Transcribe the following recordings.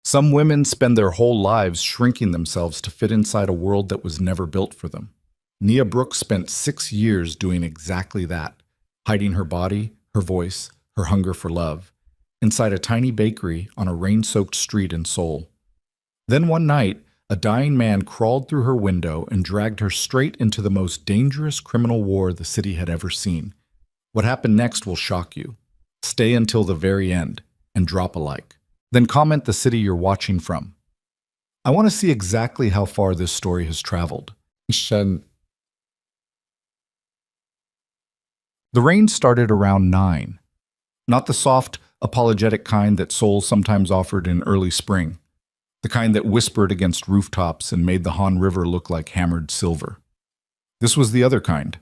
Some women spend their whole lives shrinking themselves to fit inside a world that was never built for them. Nia Brooks spent 6 years doing exactly that, hiding her body, her voice, her hunger for love, inside a tiny bakery on a rain-soaked street in Seoul. Then one night, a dying man crawled through her window and dragged her straight into the most dangerous criminal war the city had ever seen. What happened next will shock you. Stay until the very end and drop a like. Then comment the city you're watching from. I want to see exactly how far this story has traveled. The rain started around 9. Not the soft, apologetic kind that Seoul sometimes offered in early spring. The kind that whispered against rooftops and made the Han River look like hammered silver. This was the other kind.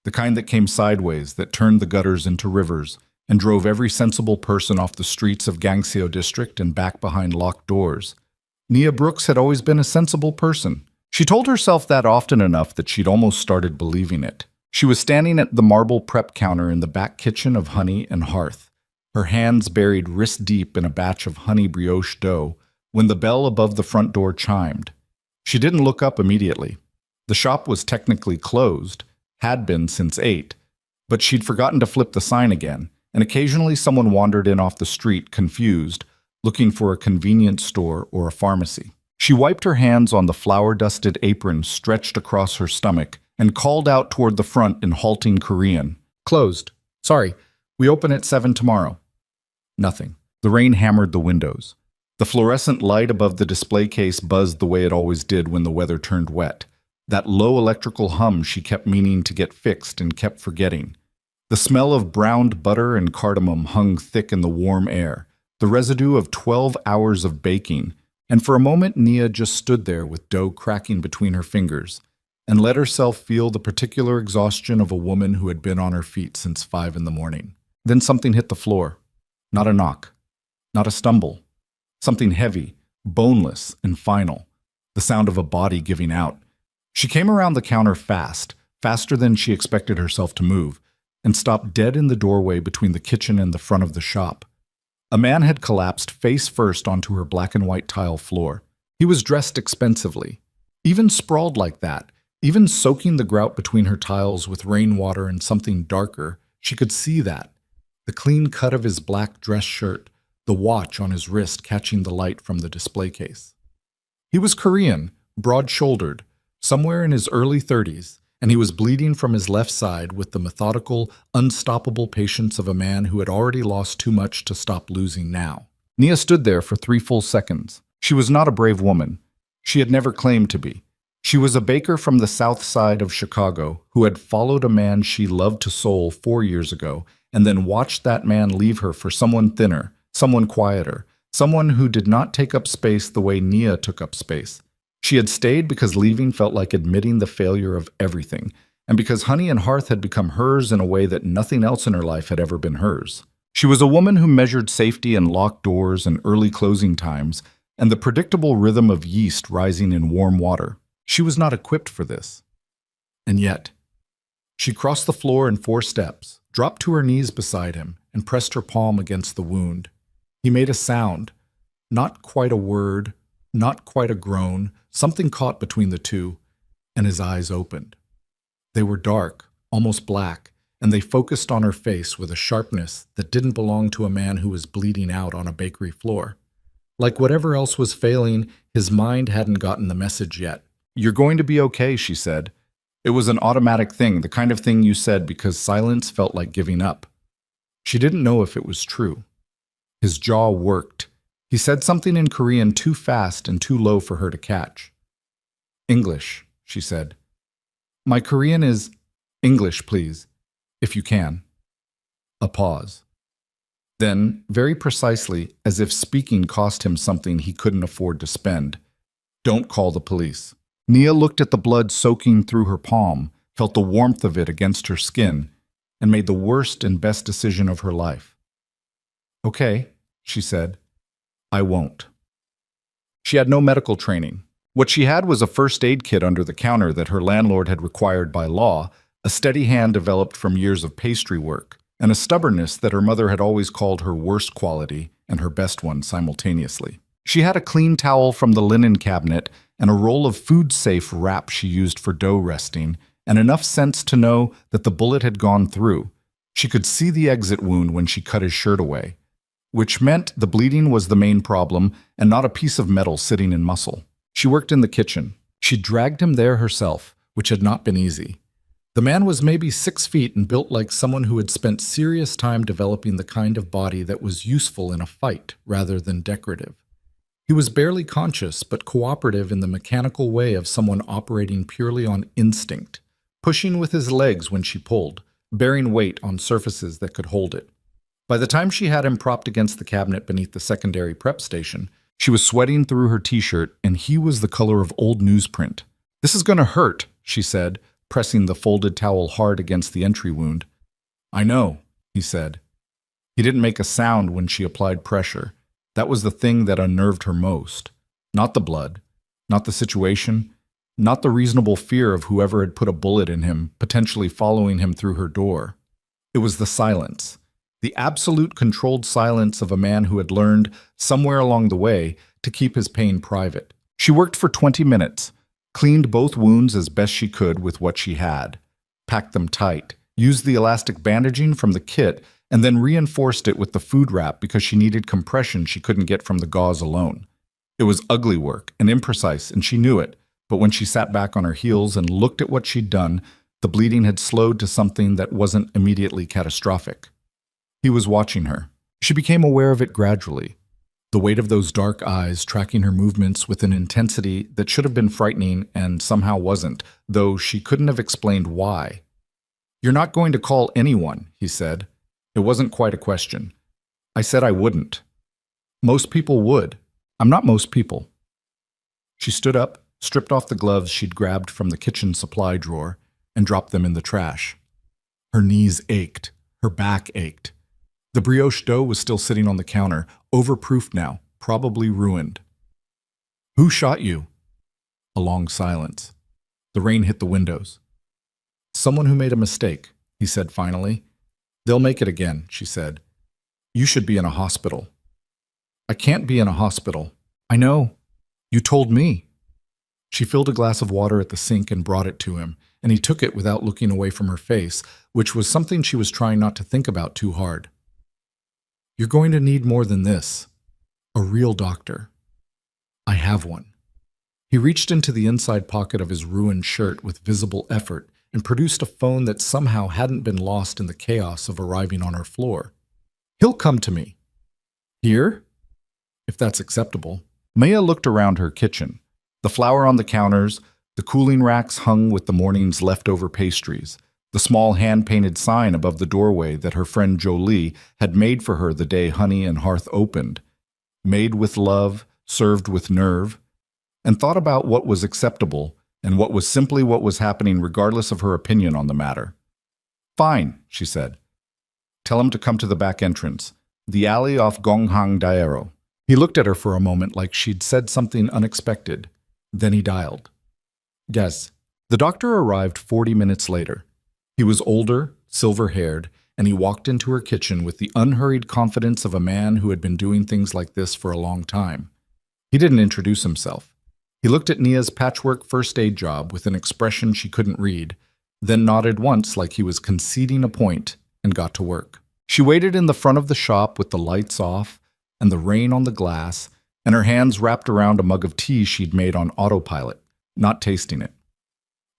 The kind that came sideways, that turned the gutters into rivers, and drove every sensible person off the streets of Gangseo district and back behind locked doors. Nia Brooks had always been a sensible person. She told herself that often enough that she'd almost started believing it. She was standing at the marble prep counter in the back kitchen of Honey and Hearth, her hands buried wrist-deep in a batch of honey brioche dough, when the bell above the front door chimed. She didn't look up immediately. The shop was technically closed, had been since 8, but she'd forgotten to flip the sign again, and occasionally someone wandered in off the street, confused, looking for a convenience store or a pharmacy. She wiped her hands on the flour-dusted apron stretched across her stomach and called out toward the front in halting Korean. "Closed. Sorry, we open at 7 tomorrow." Nothing. The rain hammered the windows. The fluorescent light above the display case buzzed the way it always did when the weather turned wet. That low electrical hum she kept meaning to get fixed and kept forgetting. The smell of browned butter and cardamom hung thick in the warm air, the residue of 12 hours of baking, and for a moment Nia just stood there with dough cracking between her fingers and let herself feel the particular exhaustion of a woman who had been on her feet since 5 in the morning. Then something hit the floor. Not a knock. Not a stumble. Something heavy, boneless, and final. The sound of a body giving out. She came around the counter fast, faster than she expected herself to move, and stopped dead in the doorway between the kitchen and the front of the shop. A man had collapsed face first onto her black and white tile floor. He was dressed expensively. Even sprawled like that, even soaking the grout between her tiles with rainwater and something darker, she could see that. The clean cut of his black dress shirt, the watch on his wrist catching the light from the display case. He was Korean, broad-shouldered, somewhere in his early 30s, and he was bleeding from his left side with the methodical, unstoppable patience of a man who had already lost too much to stop losing now. Nia stood there for 3 full seconds. She was not a brave woman. She had never claimed to be. She was a baker from the south side of Chicago who had followed a man she loved to Seoul 4 years ago and then watched that man leave her for someone thinner, someone quieter, someone who did not take up space the way Nia took up space. She had stayed because leaving felt like admitting the failure of everything, and because Honey and Hearth had become hers in a way that nothing else in her life had ever been hers. She was a woman who measured safety in locked doors and early closing times, and the predictable rhythm of yeast rising in warm water. She was not equipped for this. And yet, she crossed the floor in 4 steps, dropped to her knees beside him, and pressed her palm against the wound. He made a sound, not quite a word, not quite a groan, something caught between the two, and his eyes opened. They were dark, almost black, and they focused on her face with a sharpness that didn't belong to a man who was bleeding out on a bakery floor. Like whatever else was failing, his mind hadn't gotten the message yet. "You're going to be okay," she said. It was an automatic thing, the kind of thing you said because silence felt like giving up. She didn't know if it was true. His jaw worked. He said something in Korean too fast and too low for her to catch. "English," she said. "My Korean is English, please, if you can." A pause. Then, very precisely, as if speaking cost him something he couldn't afford to spend, "Don't call the police." Nia looked at the blood soaking through her palm, felt the warmth of it against her skin, and made the worst and best decision of her life. "Okay," she said. "I won't." She had no medical training. What she had was a first aid kit under the counter that her landlord had required by law, a steady hand developed from years of pastry work, and a stubbornness that her mother had always called her worst quality and her best one simultaneously. She had a clean towel from the linen cabinet and a roll of food-safe wrap she used for dough resting, and enough sense to know that the bullet had gone through. She could see the exit wound when she cut his shirt away, which meant the bleeding was the main problem and not a piece of metal sitting in muscle. She worked in the kitchen. She dragged him there herself, which had not been easy. The man was maybe 6 feet and built like someone who had spent serious time developing the kind of body that was useful in a fight rather than decorative. He was barely conscious but cooperative in the mechanical way of someone operating purely on instinct, pushing with his legs when she pulled, bearing weight on surfaces that could hold it. By the time she had him propped against the cabinet beneath the secondary prep station, she was sweating through her t-shirt and he was the color of old newsprint. "This is going to hurt," she said, pressing the folded towel hard against the entry wound. "I know," he said. He didn't make a sound when she applied pressure. That was the thing that unnerved her most. Not the blood, not the situation, not the reasonable fear of whoever had put a bullet in him, potentially following him through her door. It was the silence. The absolute controlled silence of a man who had learned, somewhere along the way, to keep his pain private. She worked for 20 minutes, cleaned both wounds as best she could with what she had, packed them tight, used the elastic bandaging from the kit, and then reinforced it with the food wrap because she needed compression she couldn't get from the gauze alone. It was ugly work and imprecise, and she knew it, but when she sat back on her heels and looked at what she'd done, the bleeding had slowed to something that wasn't immediately catastrophic. He was watching her. She became aware of it gradually. The weight of those dark eyes tracking her movements with an intensity that should have been frightening and somehow wasn't, though she couldn't have explained why. "You're not going to call anyone," he said. It wasn't quite a question. "I said I wouldn't. Most people would. I'm not most people." She stood up, stripped off the gloves she'd grabbed from the kitchen supply drawer, and dropped them in the trash. Her knees ached. Her back ached. The brioche dough was still sitting on the counter, overproofed now, probably ruined. "Who shot you?" A long silence. The rain hit the windows. "Someone who made a mistake," he said finally. "They'll make it again," she said. "You should be in a hospital." "I can't be in a hospital." "I know. You told me." She filled a glass of water at the sink and brought it to him, and he took it without looking away from her face, which was something she was trying not to think about too hard. "You're going to need more than this. A real doctor." "I have one." He reached into the inside pocket of his ruined shirt with visible effort and produced a phone that somehow hadn't been lost in the chaos of arriving on her floor. "He'll come to me." "Here?" "If that's acceptable." Maya looked around her kitchen. The flour on the counters, the cooling racks hung with the morning's leftover pastries, the small hand-painted sign above the doorway that her friend Jolie had made for her the day Honey and Hearth opened. Made with love, served with nerve, and thought about what was acceptable and what was simply what was happening regardless of her opinion on the matter. "Fine," she said. "Tell him to come to the back entrance, the alley off Gonghang Daero." He looked at her for a moment like she'd said something unexpected. Then he dialed. "Yes." The doctor arrived 40 minutes later. He was older, silver-haired, and he walked into her kitchen with the unhurried confidence of a man who had been doing things like this for a long time. He didn't introduce himself. He looked at Nia's patchwork first aid job with an expression she couldn't read, then nodded once like he was conceding a point and got to work. She waited in the front of the shop with the lights off and the rain on the glass and her hands wrapped around a mug of tea she'd made on autopilot, not tasting it.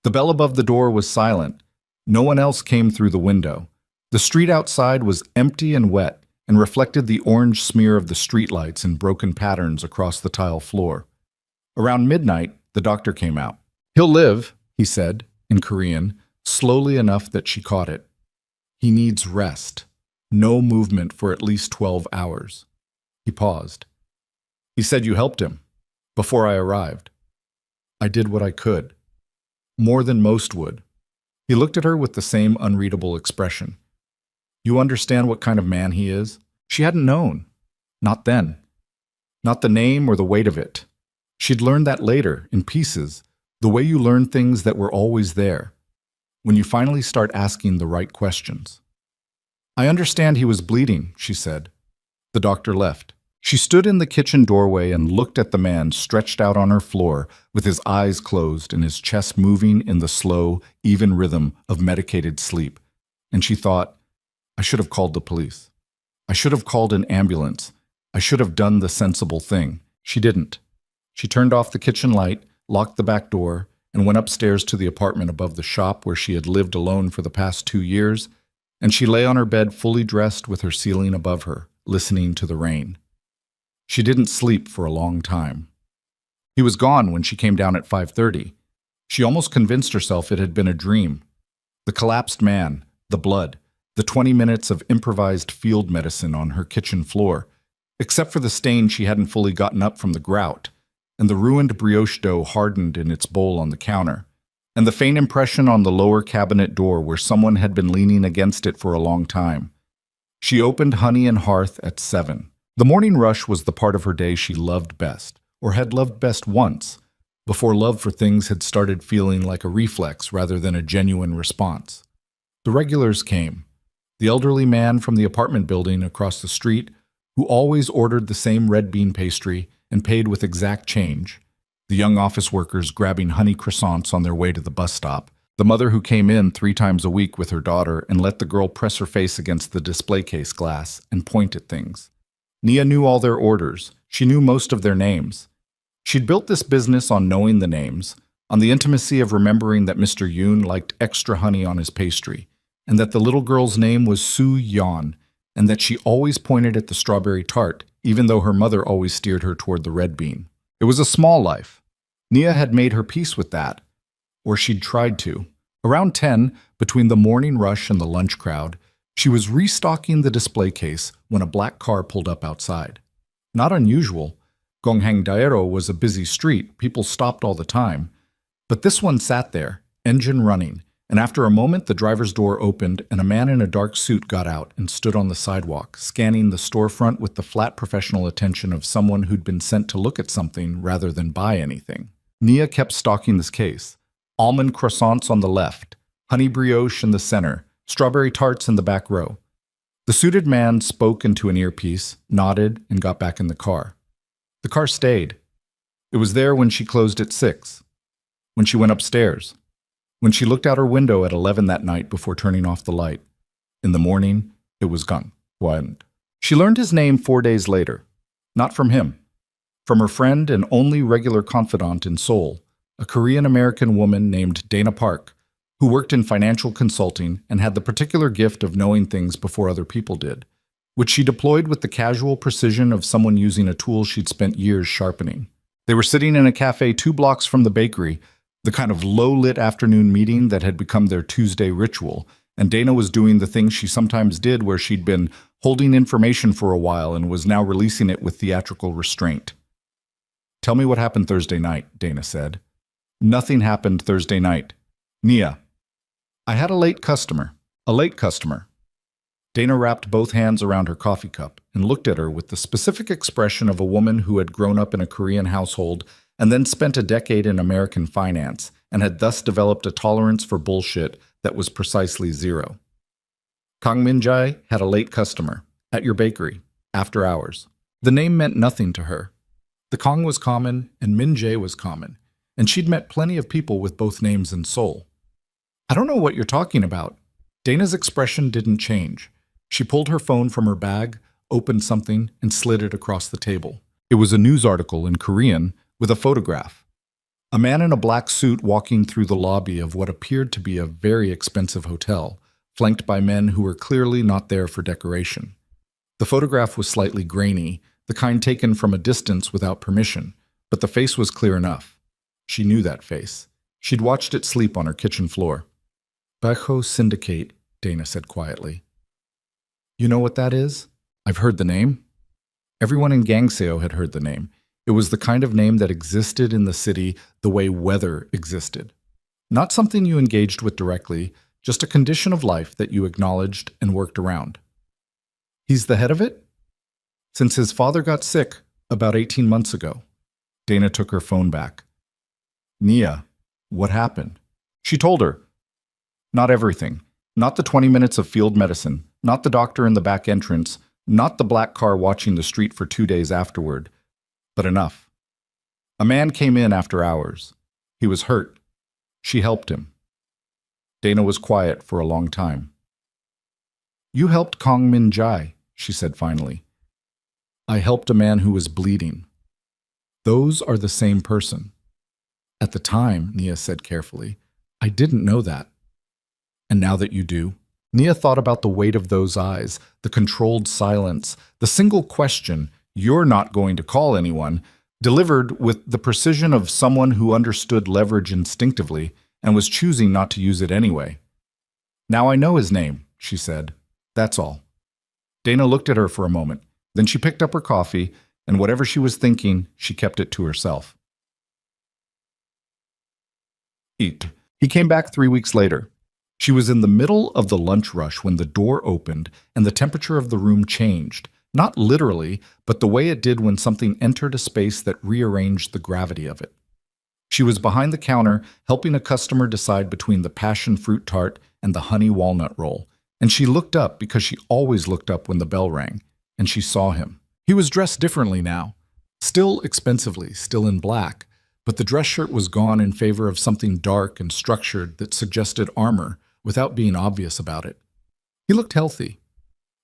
The bell above the door was silent. No one else came through the window. The street outside was empty and wet and reflected the orange smear of the streetlights in broken patterns across the tile floor. Around midnight, the doctor came out. "He'll live," he said, in Korean, slowly enough that she caught it. "He needs rest. No movement for at least 12 hours. He paused. "He said you helped him before I arrived." "I did what I could. More than most would." He looked at her with the same unreadable expression. "You understand what kind of man he is?" She hadn't known. Not then. Not the name or the weight of it. She'd learned that later, in pieces, the way you learn things that were always there, when you finally start asking the right questions. "I understand he was bleeding," she said. The doctor left. She stood in the kitchen doorway and looked at the man stretched out on her floor with his eyes closed and his chest moving in the slow, even rhythm of medicated sleep. And she thought, I should have called the police. I should have called an ambulance. I should have done the sensible thing. She didn't. She turned off the kitchen light, locked the back door, and went upstairs to the apartment above the shop where she had lived alone for the past 2 years, and she lay on her bed fully dressed with her ceiling above her, listening to the rain. She didn't sleep for a long time. He was gone when she came down at 5:30. She almost convinced herself it had been a dream. The collapsed man, the blood, the 20 minutes of improvised field medicine on her kitchen floor, except for the stain she hadn't fully gotten up from the grout, and the ruined brioche dough hardened in its bowl on the counter, and the faint impression on the lower cabinet door where someone had been leaning against it for a long time. She opened Honey and Hearth at 7. The morning rush was the part of her day she loved best, or had loved best once, before love for things had started feeling like a reflex rather than a genuine response. The regulars came. The elderly man from the apartment building across the street, who always ordered the same red bean pastry and paid with exact change. The young office workers grabbing honey croissants on their way to the bus stop. The mother who came in 3 times a week with her daughter and let the girl press her face against the display case glass and point at things. Nia knew all their orders. She knew most of their names. She'd built this business on knowing the names, on the intimacy of remembering that Mr. Yoon liked extra honey on his pastry, and that the little girl's name was Soo Yeon, and that she always pointed at the strawberry tart, even though her mother always steered her toward the red bean. It was a small life. Nia had made her peace with that, or she'd tried to. Around 10, between the morning rush and the lunch crowd, she was restocking the display case when a black car pulled up outside. Not unusual. Gonghangdaero was a busy street, people stopped all the time. But this one sat there, engine running, and after a moment the driver's door opened and a man in a dark suit got out and stood on the sidewalk, scanning the storefront with the flat professional attention of someone who'd been sent to look at something rather than buy anything. Nia kept stalking this case. Almond croissants on the left, honey brioche in the center, strawberry tarts in the back row. The suited man spoke into an earpiece, nodded, and got back in the car. The car stayed. It was there when she closed at 6, when she went upstairs, when she looked out her window at 11 that night before turning off the light. In the morning, it was gone. She learned his name 4 days later. Not from him. From her friend and only regular confidant in Seoul, a Korean-American woman named Dana Park, who worked in financial consulting and had the particular gift of knowing things before other people did, which she deployed with the casual precision of someone using a tool she'd spent years sharpening. They were sitting in a cafe 2 blocks from the bakery, the kind of low-lit afternoon meeting that had become their Tuesday ritual, and Dana was doing the thing she sometimes did where she'd been holding information for a while and was now releasing it with theatrical restraint. "Tell me what happened Thursday night," Dana said. "Nothing happened Thursday night. Nia." "I had a late customer." "A late customer." Dana wrapped both hands around her coffee cup and looked at her with the specific expression of a woman who had grown up in a Korean household and then spent a decade in American finance and had thus developed a tolerance for bullshit that was precisely 0. "Kang Min-jae had a late customer, at your bakery, after hours." The name meant nothing to her. The Kang was common and Min-jae was common, and she'd met plenty of people with both names in Seoul. "I don't know what you're talking about." Dana's expression didn't change. She pulled her phone from her bag, opened something, and slid it across the table. It was a news article in Korean with a photograph. A man in a black suit walking through the lobby of what appeared to be a very expensive hotel, flanked by men who were clearly not there for decoration. The photograph was slightly grainy, the kind taken from a distance without permission, but the face was clear enough. She knew that face. She'd watched it sleep on her kitchen floor. "Baekho Syndicate," Dana said quietly. "You know what that is?" "I've heard the name." Everyone in Gangseo had heard the name. It was the kind of name that existed in the city the way weather existed. Not something you engaged with directly, just a condition of life that you acknowledged and worked around. "He's the head of it?" "Since his father got sick, about 18 months ago." Dana took her phone back. "Nia, what happened?" She told her. Not everything. Not the 20 minutes of field medicine. Not the doctor in the back entrance. Not the black car watching the street for 2 days afterward, but enough. A man came in after hours. He was hurt. She helped him. Dana was quiet for a long time. "You helped Kong Min Jai," she said finally. "I helped a man who was bleeding." "Those are the same person." "At the time," Nia said carefully, "I didn't know that." "And now that you do?" Nia thought about the weight of those eyes, the controlled silence, the single question, "You're not going to call anyone," delivered with the precision of someone who understood leverage instinctively and was choosing not to use it anyway. "Now I know his name," she said. "That's all." Dana looked at her for a moment. Then she picked up her coffee, and whatever she was thinking, she kept it to herself. He came back 3 weeks later. She was in the middle of the lunch rush when the door opened and the temperature of the room changed, not literally, but the way it did when something entered a space that rearranged the gravity of it. She was behind the counter, helping a customer decide between the passion fruit tart and the honey walnut roll, and she looked up because she always looked up when the bell rang, and she saw him. He was dressed differently now, still expensively, still in black, but the dress shirt was gone in favor of something dark and structured that suggested armor without being obvious about it. He looked healthy.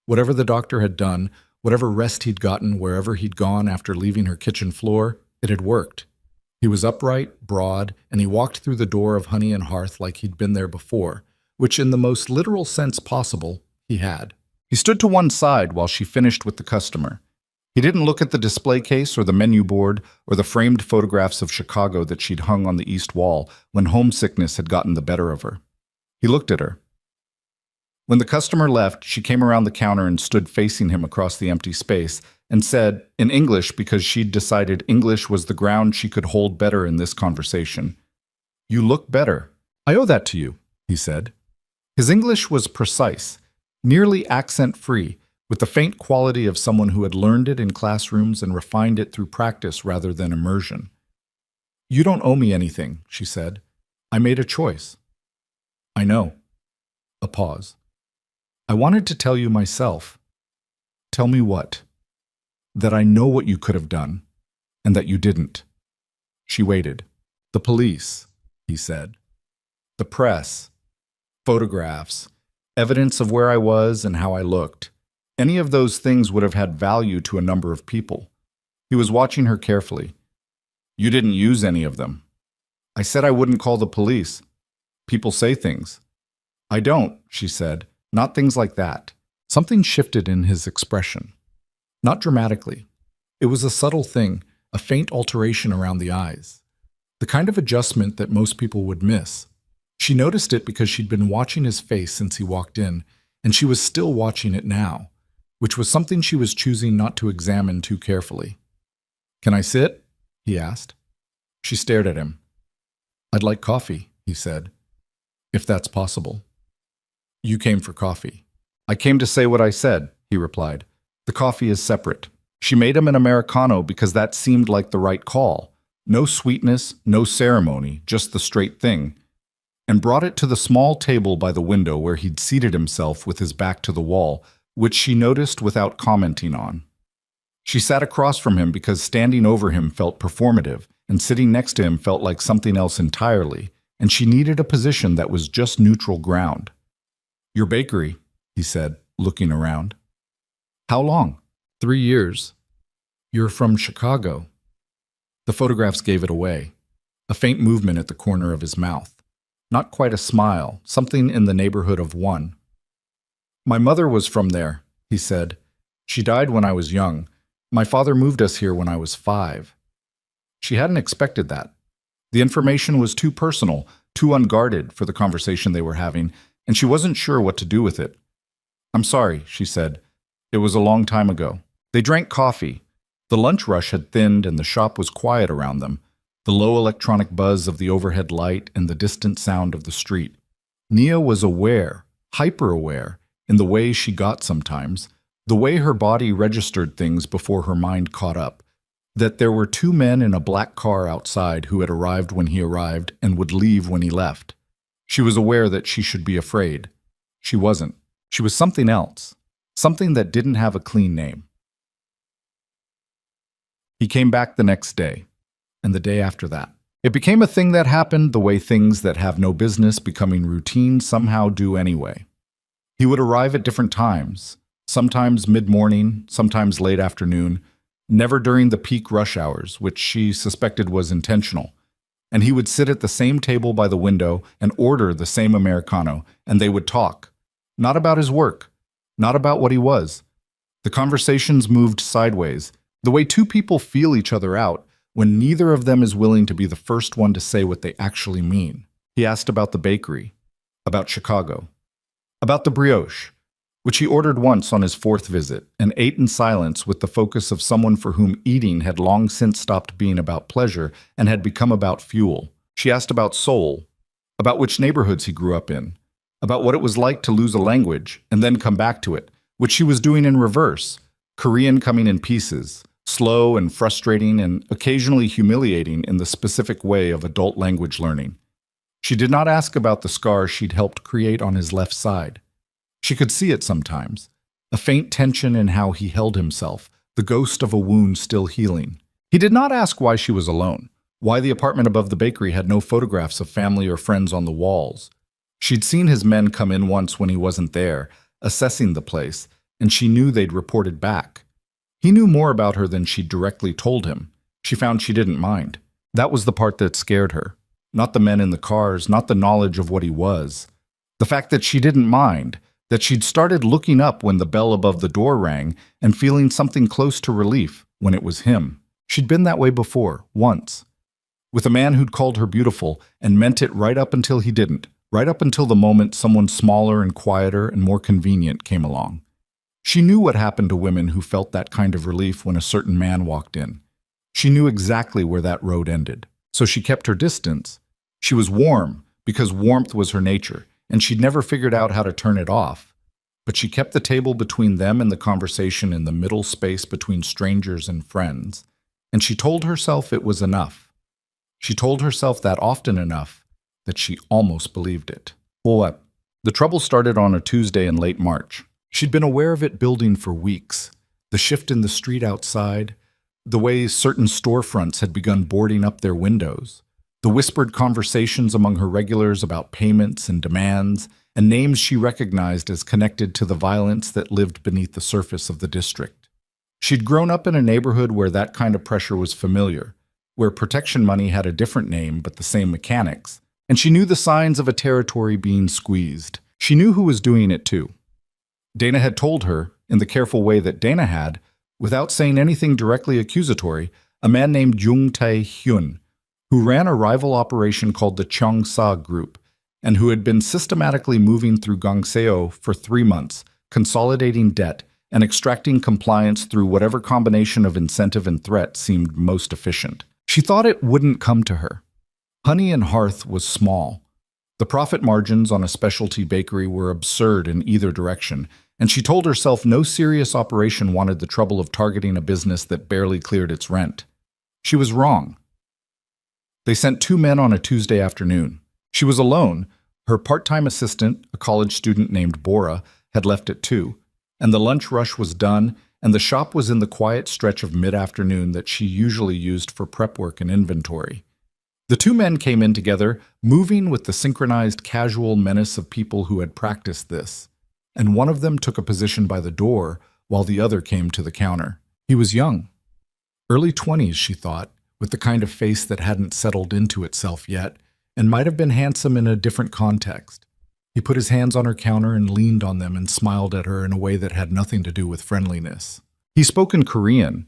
Whatever the doctor had done, whatever rest he'd gotten wherever he'd gone after leaving her kitchen floor, it had worked. He was upright, broad, and he walked through the door of Honey and Hearth like he'd been there before, which in the most literal sense possible, he had. He stood to one side while she finished with the customer. He didn't look at the display case or the menu board or the framed photographs of Chicago that she'd hung on the east wall when homesickness had gotten the better of her. He looked at her. When the customer left, she came around the counter and stood facing him across the empty space and said, in English because she'd decided English was the ground she could hold better in this conversation, "You look better. I owe that to you," he said. His English was precise, nearly accent-free, with the faint quality of someone who had learned it in classrooms and refined it through practice rather than immersion. "You don't owe me anything," she said. "I made a choice." "I know." A pause. "I wanted to tell you myself." "Tell me what?" "That I know what you could have done, and that you didn't." She waited. "The police," he said. "The press. Photographs. Evidence of where I was and how I looked. Any of those things would have had value to a number of people." He was watching her carefully. "You didn't use any of them." "I said I wouldn't call the police. People say things." "I don't," she said. "Not things like that." Something shifted in his expression. Not dramatically. It was a subtle thing, a faint alteration around the eyes. The kind of adjustment that most people would miss. She noticed it because she'd been watching his face since he walked in, and she was still watching it now, which was something she was choosing not to examine too carefully. "Can I sit?" he asked. She stared at him. "I'd like coffee," he said. "If that's possible." "You came for coffee." "I came to say what I said," he replied. "The coffee is separate." She made him an Americano because that seemed like the right call. No sweetness, no ceremony, just the straight thing. And brought it to the small table by the window where he'd seated himself with his back to the wall, which she noticed without commenting on. She sat across from him because standing over him felt performative, and sitting next to him felt like something else entirely, and she needed a position that was just neutral ground. "Your bakery," he said, looking around. "How long?" 3 years. "You're from Chicago." The photographs gave it away. A faint movement at the corner of his mouth. Not quite a smile, something in the neighborhood of one. "My mother was from there," he said. "She died when I was young. My father moved us here when I was 5. She hadn't expected that. The information was too personal, too unguarded for the conversation they were having, and she wasn't sure what to do with it. "I'm sorry," she said. "It was a long time ago." They drank coffee. The lunch rush had thinned and the shop was quiet around them, the low electronic buzz of the overhead light and the distant sound of the street. Nia was aware, hyper-aware, in the way she got sometimes, the way her body registered things before her mind caught up, that there were 2 men in a black car outside who had arrived when he arrived and would leave when he left. She was aware that she should be afraid. She wasn't. She was something else. something that didn't have a clean name. He came back the next day, and the day after that. It became a thing that happened the way things that have no business becoming routine somehow do anyway. He would arrive at different times, sometimes mid-morning, sometimes late afternoon, never during the peak rush hours, which she suspected was intentional. And he would sit at the same table by the window and order the same Americano, and they would talk. Not about his work, not about what he was. The conversations moved sideways, the way two people feel each other out when neither of them is willing to be the first one to say what they actually mean. He asked about the bakery, about Chicago, about the brioche, which he ordered once on his fourth visit, and ate in silence with the focus of someone for whom eating had long since stopped being about pleasure and had become about fuel. She asked about Seoul, about which neighborhoods he grew up in, about what it was like to lose a language and then come back to it, which she was doing in reverse, Korean coming in pieces, slow and frustrating and occasionally humiliating in the specific way of adult language learning. She did not ask about the scar she'd helped create on his left side. She could see it sometimes, a faint tension in how he held himself, the ghost of a wound still healing. He did not ask why she was alone, why the apartment above the bakery had no photographs of family or friends on the walls. She'd seen his men come in once when he wasn't there, assessing the place, and she knew they'd reported back. He knew more about her than she'd directly told him. She found she didn't mind. That was the part that scared her. Not the men in the cars, not the knowledge of what he was. The fact that she didn't mind, that she'd started looking up when the bell above the door rang and feeling something close to relief when it was him. She'd been that way before, once. With a man who'd called her beautiful and meant it right up until he didn't, right up until the moment someone smaller and quieter and more convenient came along. She knew what happened to women who felt that kind of relief when a certain man walked in. She knew exactly where that road ended, so she kept her distance. She was warm because warmth was her nature, and she'd never figured out how to turn it off. But she kept the table between them and the conversation in the middle space between strangers and friends, and she told herself it was enough. She told herself that often enough that she almost believed it. What? The trouble started on a Tuesday in late March. She'd been aware of it building for weeks. The shift in the street outside, the way certain storefronts had begun boarding up their windows, the whispered conversations among her regulars about payments and demands, and names she recognized as connected to the violence that lived beneath the surface of the district. She'd grown up in a neighborhood where that kind of pressure was familiar, where protection money had a different name but the same mechanics, and she knew the signs of a territory being squeezed. She knew who was doing it too. Dana had told her, in the careful way that Dana had, without saying anything directly accusatory, a man named Jung Tae-hyun, who ran a rival operation called the Cheongsa Group, and who had been systematically moving through Gangseo for 3 months, consolidating debt and extracting compliance through whatever combination of incentive and threat seemed most efficient. She thought it wouldn't come to her. Honey and Hearth was small. The profit margins on a specialty bakery were absurd in either direction, and she told herself no serious operation wanted the trouble of targeting a business that barely cleared its rent. She was wrong. They sent 2 men on a Tuesday afternoon. She was alone. Her part-time assistant, a college student named Bora, had left at 2, and the lunch rush was done, and the shop was in the quiet stretch of mid-afternoon that she usually used for prep work and inventory. The 2 men came in together, moving with the synchronized casual menace of people who had practiced this, and one of them took a position by the door while the other came to the counter. He was young. Early 20s, she thought, with the kind of face that hadn't settled into itself yet, and might have been handsome in a different context. He put his hands on her counter and leaned on them and smiled at her in a way that had nothing to do with friendliness. He spoke in Korean.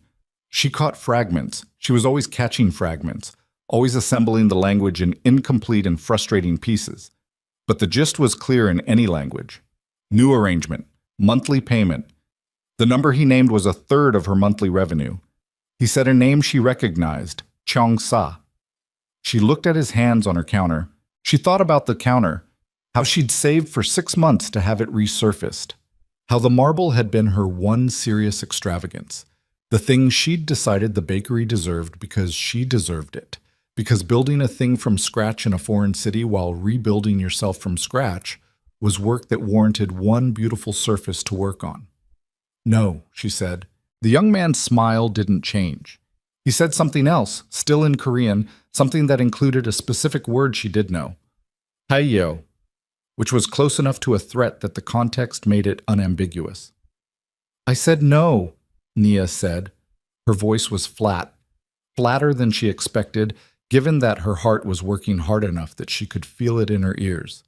She caught fragments. She was always catching fragments, always assembling the language in incomplete and frustrating pieces. But the gist was clear in any language. New arrangement, monthly payment. The number he named was 1/3 of her monthly revenue. He said a name she recognized, Cheongsa. She looked at his hands on her counter. She thought about the counter, how she'd saved for 6 months to have it resurfaced, how the marble had been her one serious extravagance, the thing she'd decided the bakery deserved because she deserved it, because building a thing from scratch in a foreign city while rebuilding yourself from scratch was work that warranted one beautiful surface to work on. No, she said. The young man's smile didn't change. He said something else, still in Korean, something that included a specific word she did know. Hayo, which was close enough to a threat that the context made it unambiguous. I said no, Nia said. Her voice was flat, flatter than she expected, given that her heart was working hard enough that she could feel it in her ears.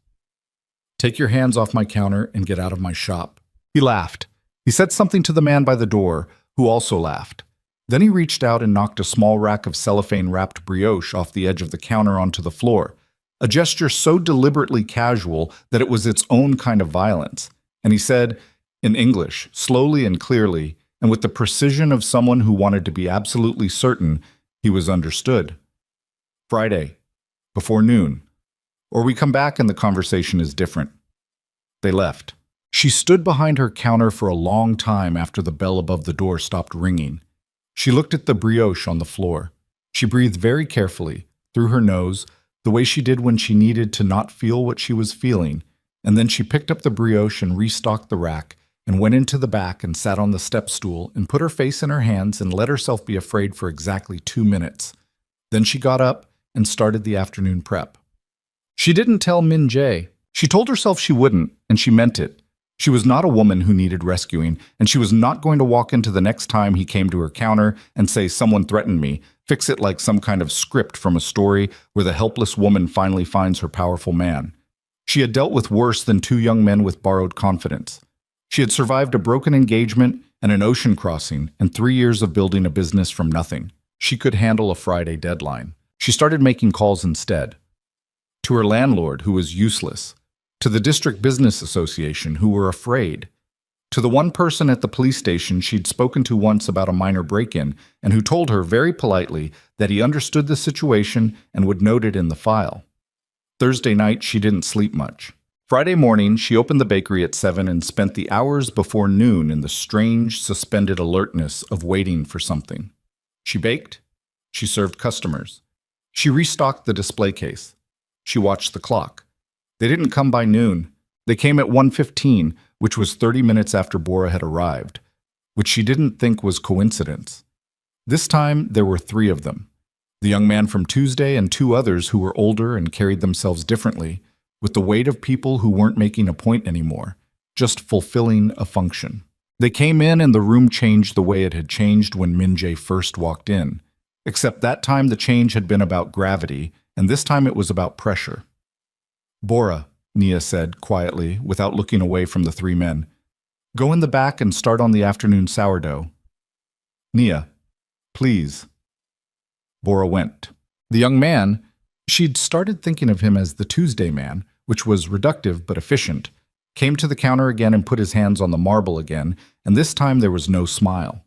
Take your hands off my counter and get out of my shop. He laughed. He said something to the man by the door, who also laughed. Then he reached out and knocked a small rack of cellophane-wrapped brioche off the edge of the counter onto the floor, a gesture so deliberately casual that it was its own kind of violence. And he said, in English, slowly and clearly, and with the precision of someone who wanted to be absolutely certain he was understood. Friday, before noon. Or we come back and the conversation is different. They left. She stood behind her counter for a long time after the bell above the door stopped ringing. She looked at the brioche on the floor. She breathed very carefully, through her nose, the way she did when she needed to not feel what she was feeling, and then she picked up the brioche and restocked the rack, and went into the back and sat on the step stool and put her face in her hands and let herself be afraid for exactly 2 minutes. Then she got up and started the afternoon prep. She didn't tell Min Jae. She told herself she wouldn't, and she meant it. She was not a woman who needed rescuing, and she was not going to walk into the next time he came to her counter and say, "Someone threatened me," fix it like some kind of script from a story where the helpless woman finally finds her powerful man. She had dealt with worse than 2 young men with borrowed confidence. She had survived a broken engagement and an ocean crossing and 3 years of building a business from nothing. She could handle a Friday deadline. She started making calls instead. To her landlord, who was useless. To the district business association, who were afraid. To the one person at the police station she'd spoken to once about a minor break-in and who told her very politely that he understood the situation and would note it in the file. Thursday night, she didn't sleep much. Friday morning, she opened the bakery at 7 and spent the hours before noon in the strange, suspended alertness of waiting for something. She baked. She served customers. She restocked the display case. She watched the clock. They didn't come by noon. They came at 1:15, which was 30 minutes after Bora had arrived, which she didn't think was coincidence. This time, there were 3 of them. The young man from Tuesday and 2 others who were older and carried themselves differently, with the weight of people who weren't making a point anymore, just fulfilling a function. They came in and the room changed the way it had changed when Min Jae first walked in, except that time the change had been about gravity, and this time it was about pressure. Bora, Nia said quietly, without looking away from the 3 men. Go in the back and start on the afternoon sourdough. Nia, please. Bora went. The young man, she'd started thinking of him as the Tuesday man, which was reductive but efficient, came to the counter again and put his hands on the marble again, and this time there was no smile.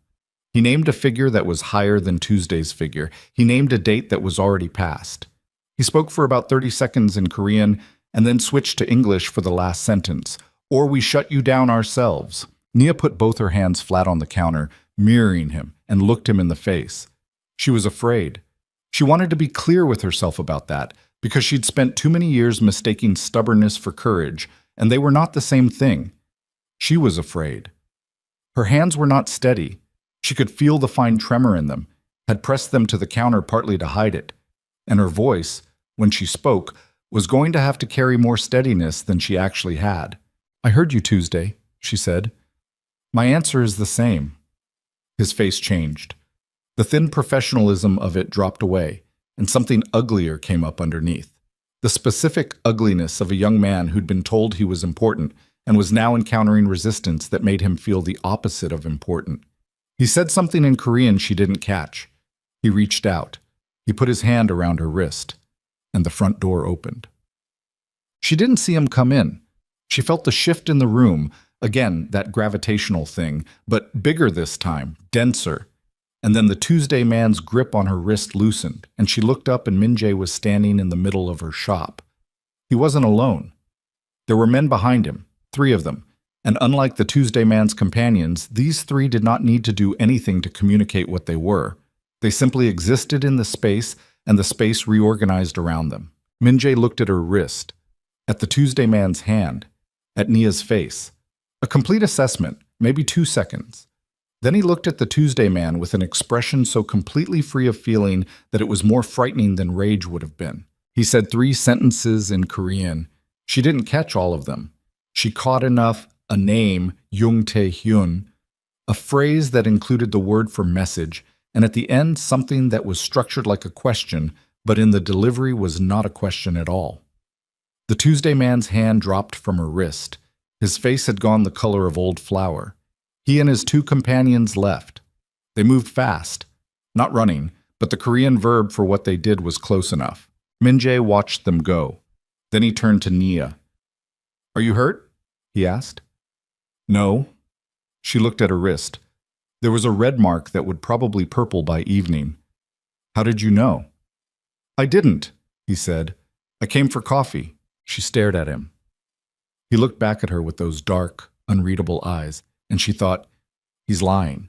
He named a figure that was higher than Tuesday's figure. He named a date that was already passed. He spoke for about 30 seconds in Korean and then switched to English for the last sentence. Or we shut you down ourselves. Nia put both her hands flat on the counter, mirroring him, and looked him in the face. She was afraid. She wanted to be clear with herself about that, because she'd spent too many years mistaking stubbornness for courage, and they were not the same thing. She was afraid. Her hands were not steady. She could feel the fine tremor in them, had pressed them to the counter partly to hide it. And her voice, when she spoke, was going to have to carry more steadiness than she actually had. I heard you Tuesday, she said. My answer is the same. His face changed. The thin professionalism of it dropped away, and something uglier came up underneath. The specific ugliness of a young man who'd been told he was important and was now encountering resistance that made him feel the opposite of important. He said something in Korean she didn't catch. He reached out. He put his hand around her wrist, and the front door opened. She didn't see him come in. She felt the shift in the room, again, that gravitational thing, but bigger this time, denser. And then the Tuesday man's grip on her wrist loosened, and she looked up and Min Jae was standing in the middle of her shop. He wasn't alone. There were men behind him, 3 of them, and unlike the Tuesday man's companions, these 3 did not need to do anything to communicate what they were. They simply existed in the space, and the space reorganized around them. Min Jae looked at her wrist, at the Tuesday man's hand, at Nia's face. A complete assessment, maybe 2 seconds. Then he looked at the Tuesday man with an expression so completely free of feeling that it was more frightening than rage would have been. He said 3 sentences in Korean. She didn't catch all of them. She caught enough, a name, Jung Tae-hyun, a phrase that included the word for message, and at the end something that was structured like a question, but in the delivery was not a question at all. The Tuesday man's hand dropped from her wrist. His face had gone the color of old flour. He and his 2 companions left. They moved fast. Not running, but the Korean verb for what they did was close enough. Min-jae watched them go. Then he turned to Nia. "Are you hurt?" he asked. "No." She looked at her wrist. There was a red mark that would probably purple by evening. "How did you know?" "I didn't," he said. "I came for coffee." She stared at him. He looked back at her with those dark, unreadable eyes, and she thought, he's lying.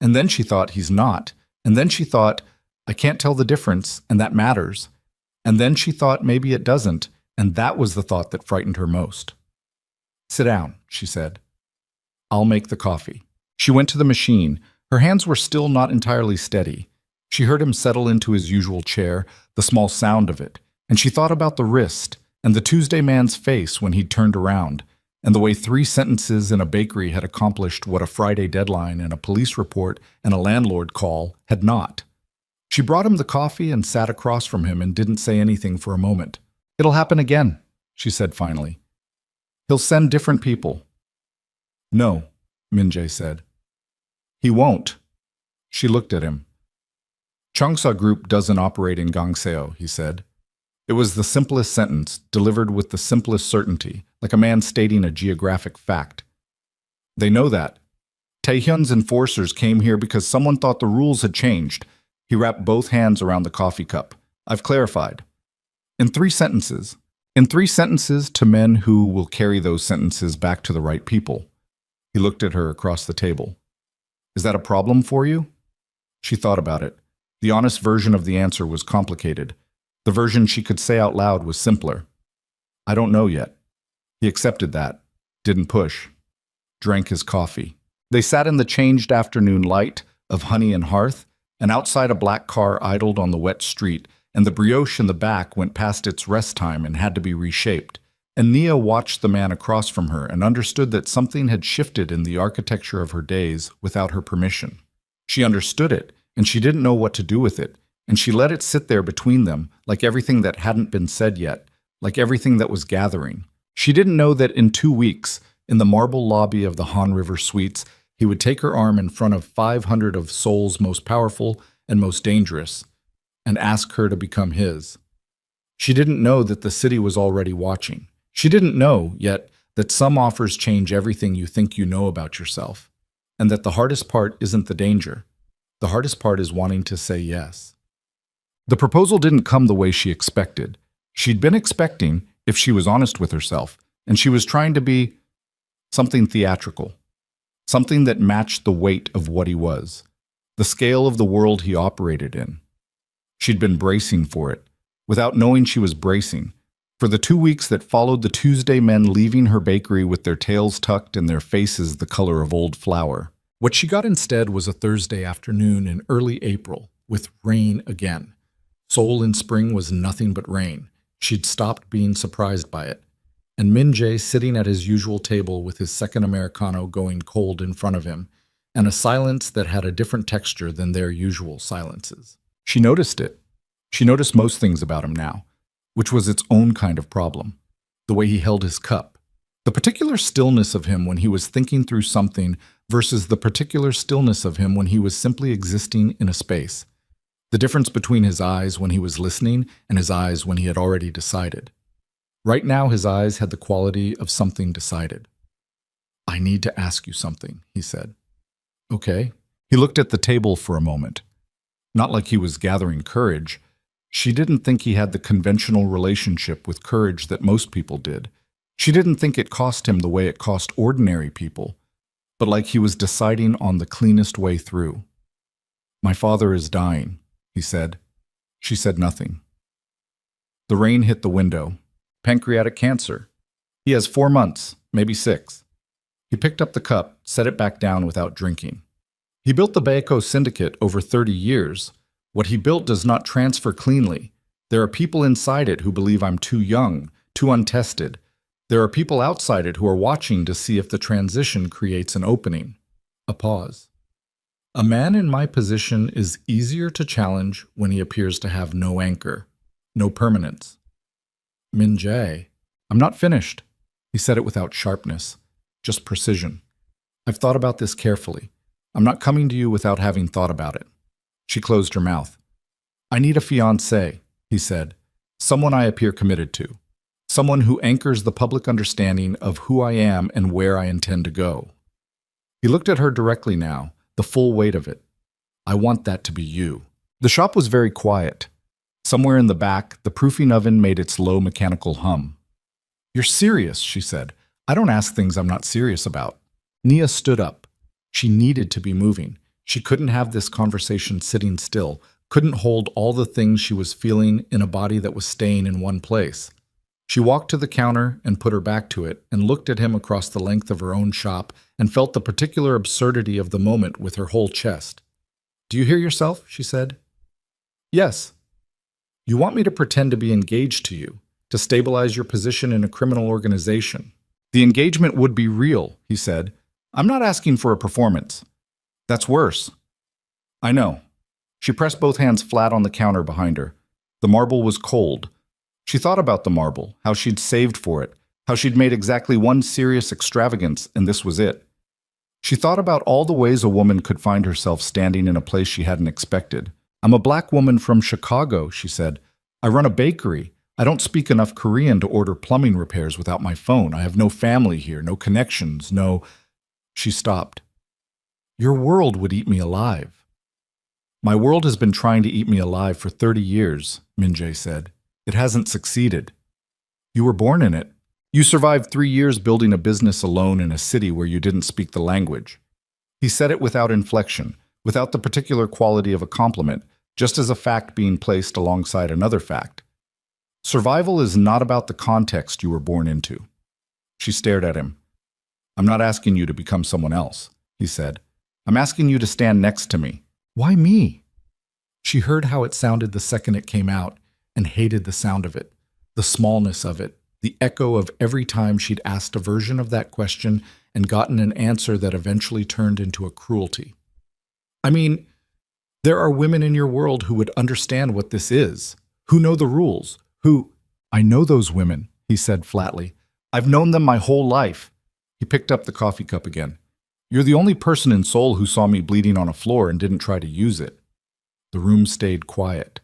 And then she thought, he's not. And then she thought, I can't tell the difference, and that matters. And then she thought maybe it doesn't, and that was the thought that frightened her most. "Sit down," she said. "I'll make the coffee." She went to the machine. Her hands were still not entirely steady. She heard him settle into his usual chair, the small sound of it, and she thought about the wrist and the Tuesday man's face when he'd turned around, and the way 3 sentences in a bakery had accomplished what a Friday deadline and a police report and a landlord call had not. She brought him the coffee and sat across from him and didn't say anything for a moment. "It'll happen again," she said finally. "He'll send different people." "No," Min-jae said. "He won't." She looked at him. "Changsa Group doesn't operate in Gangseo," he said. It was the simplest sentence, delivered with the simplest certainty, like a man stating a geographic fact. "They know that. Taehyun's enforcers came here because someone thought the rules had changed." He wrapped both hands around the coffee cup. "I've clarified. In 3 sentences. In 3 sentences to men who will carry those sentences back to the right people." He looked at her across the table. "Is that a problem for you?" She thought about it. The honest version of the answer was complicated. The version she could say out loud was simpler. "I don't know yet." He accepted that, didn't push, drank his coffee. They sat in the changed afternoon light of honey and hearth, and outside a black car idled on the wet street, and the brioche in the back went past its rest time and had to be reshaped. And Nia watched the man across from her and understood that something had shifted in the architecture of her days without her permission. She understood it, and she didn't know what to do with it, and she let it sit there between them, like everything that hadn't been said yet, like everything that was gathering. She didn't know that in 2 weeks, in the marble lobby of the Han River Suites, he would take her arm in front of 500 of Seoul's most powerful and most dangerous, and ask her to become his. She didn't know that the city was already watching. She didn't know, yet, that some offers change everything you think you know about yourself, and that the hardest part isn't the danger. The hardest part is wanting to say yes. The proposal didn't come the way she expected. She'd been expecting, if she was honest with herself, and she was trying to be something theatrical, something that matched the weight of what he was, the scale of the world he operated in. She'd been bracing for it, without knowing she was bracing, for the 2 weeks that followed the Tuesday men leaving her bakery with their tails tucked and their faces the color of old flour. What she got instead was a Thursday afternoon in early April, with rain again. Seoul in spring was nothing but rain. She'd stopped being surprised by it. And Min-jae sitting at his usual table with his second Americano going cold in front of him, and a silence that had a different texture than their usual silences. She noticed it. She noticed most things about him now, which was its own kind of problem. The way he held his cup. The particular stillness of him when he was thinking through something versus the particular stillness of him when he was simply existing in a space. The difference between his eyes when he was listening and his eyes when he had already decided. Right now, his eyes had the quality of something decided. "I need to ask you something," he said. "Okay." He looked at the table for a moment. Not like he was gathering courage. She didn't think he had the conventional relationship with courage that most people did. She didn't think it cost him the way it cost ordinary people, but like he was deciding on the cleanest way through. "My father is dying," he said. She said nothing. The rain hit the window. "Pancreatic cancer. He has 4 months, maybe 6. He picked up the cup, set it back down without drinking. He built the Baeko Syndicate over 30 years. What he built does not transfer cleanly. There are people inside it who believe I'm too young, too untested. There are people outside it who are watching to see if the transition creates an opening. A pause. A man in my position is easier to challenge when he appears to have no anchor, no permanence. Min Jae, I'm not finished. He said it without sharpness, just precision. I've thought about this carefully. I'm not coming to you without having thought about it. She closed her mouth. I need a fiancé, he said, someone I appear committed to, someone who anchors the public understanding of who I am and where I intend to go. He looked at her directly now, the full weight of it. I want that to be you. The shop was very quiet. Somewhere in the back, the proofing oven made its low mechanical hum. You're serious, she said. I don't ask things I'm not serious about. Nia stood up. She needed to be moving. She couldn't have this conversation sitting still, couldn't hold all the things she was feeling in a body that was staying in one place. She walked to the counter and put her back to it and looked at him across the length of her own shop and felt the particular absurdity of the moment with her whole chest. Do you hear yourself? She said. Yes. You want me to pretend to be engaged to you, to stabilize your position in a criminal organization. The engagement would be real, he said. I'm not asking for a performance. That's worse. I know. She pressed both hands flat on the counter behind her. The marble was cold. She thought about the marble, how she'd saved for it, how she'd made exactly one serious extravagance, and this was it. She thought about all the ways a woman could find herself standing in a place she hadn't expected. I'm a black woman from Chicago, she said. I run a bakery. I don't speak enough Korean to order plumbing repairs without my phone. I have no family here, no connections, no... She stopped. Your world would eat me alive. My world has been trying to eat me alive for 30 years, Min Jae said. It hasn't succeeded. You were born in it. You survived 3 years building a business alone in a city where you didn't speak the language. He said it without inflection, without the particular quality of a compliment, just as a fact being placed alongside another fact. Survival is not about the context you were born into. She stared at him. I'm not asking you to become someone else, he said. I'm asking you to stand next to me. Why me? She heard how it sounded the second it came out and hated the sound of it, the smallness of it, the echo of every time she'd asked a version of that question and gotten an answer that eventually turned into a cruelty. I mean, there are women in your world who would understand what this is, who know the rules, who... I know those women, he said flatly. I've known them my whole life. He picked up the coffee cup again. You're the only person in Seoul who saw me bleeding on a floor and didn't try to use it. The room stayed quiet.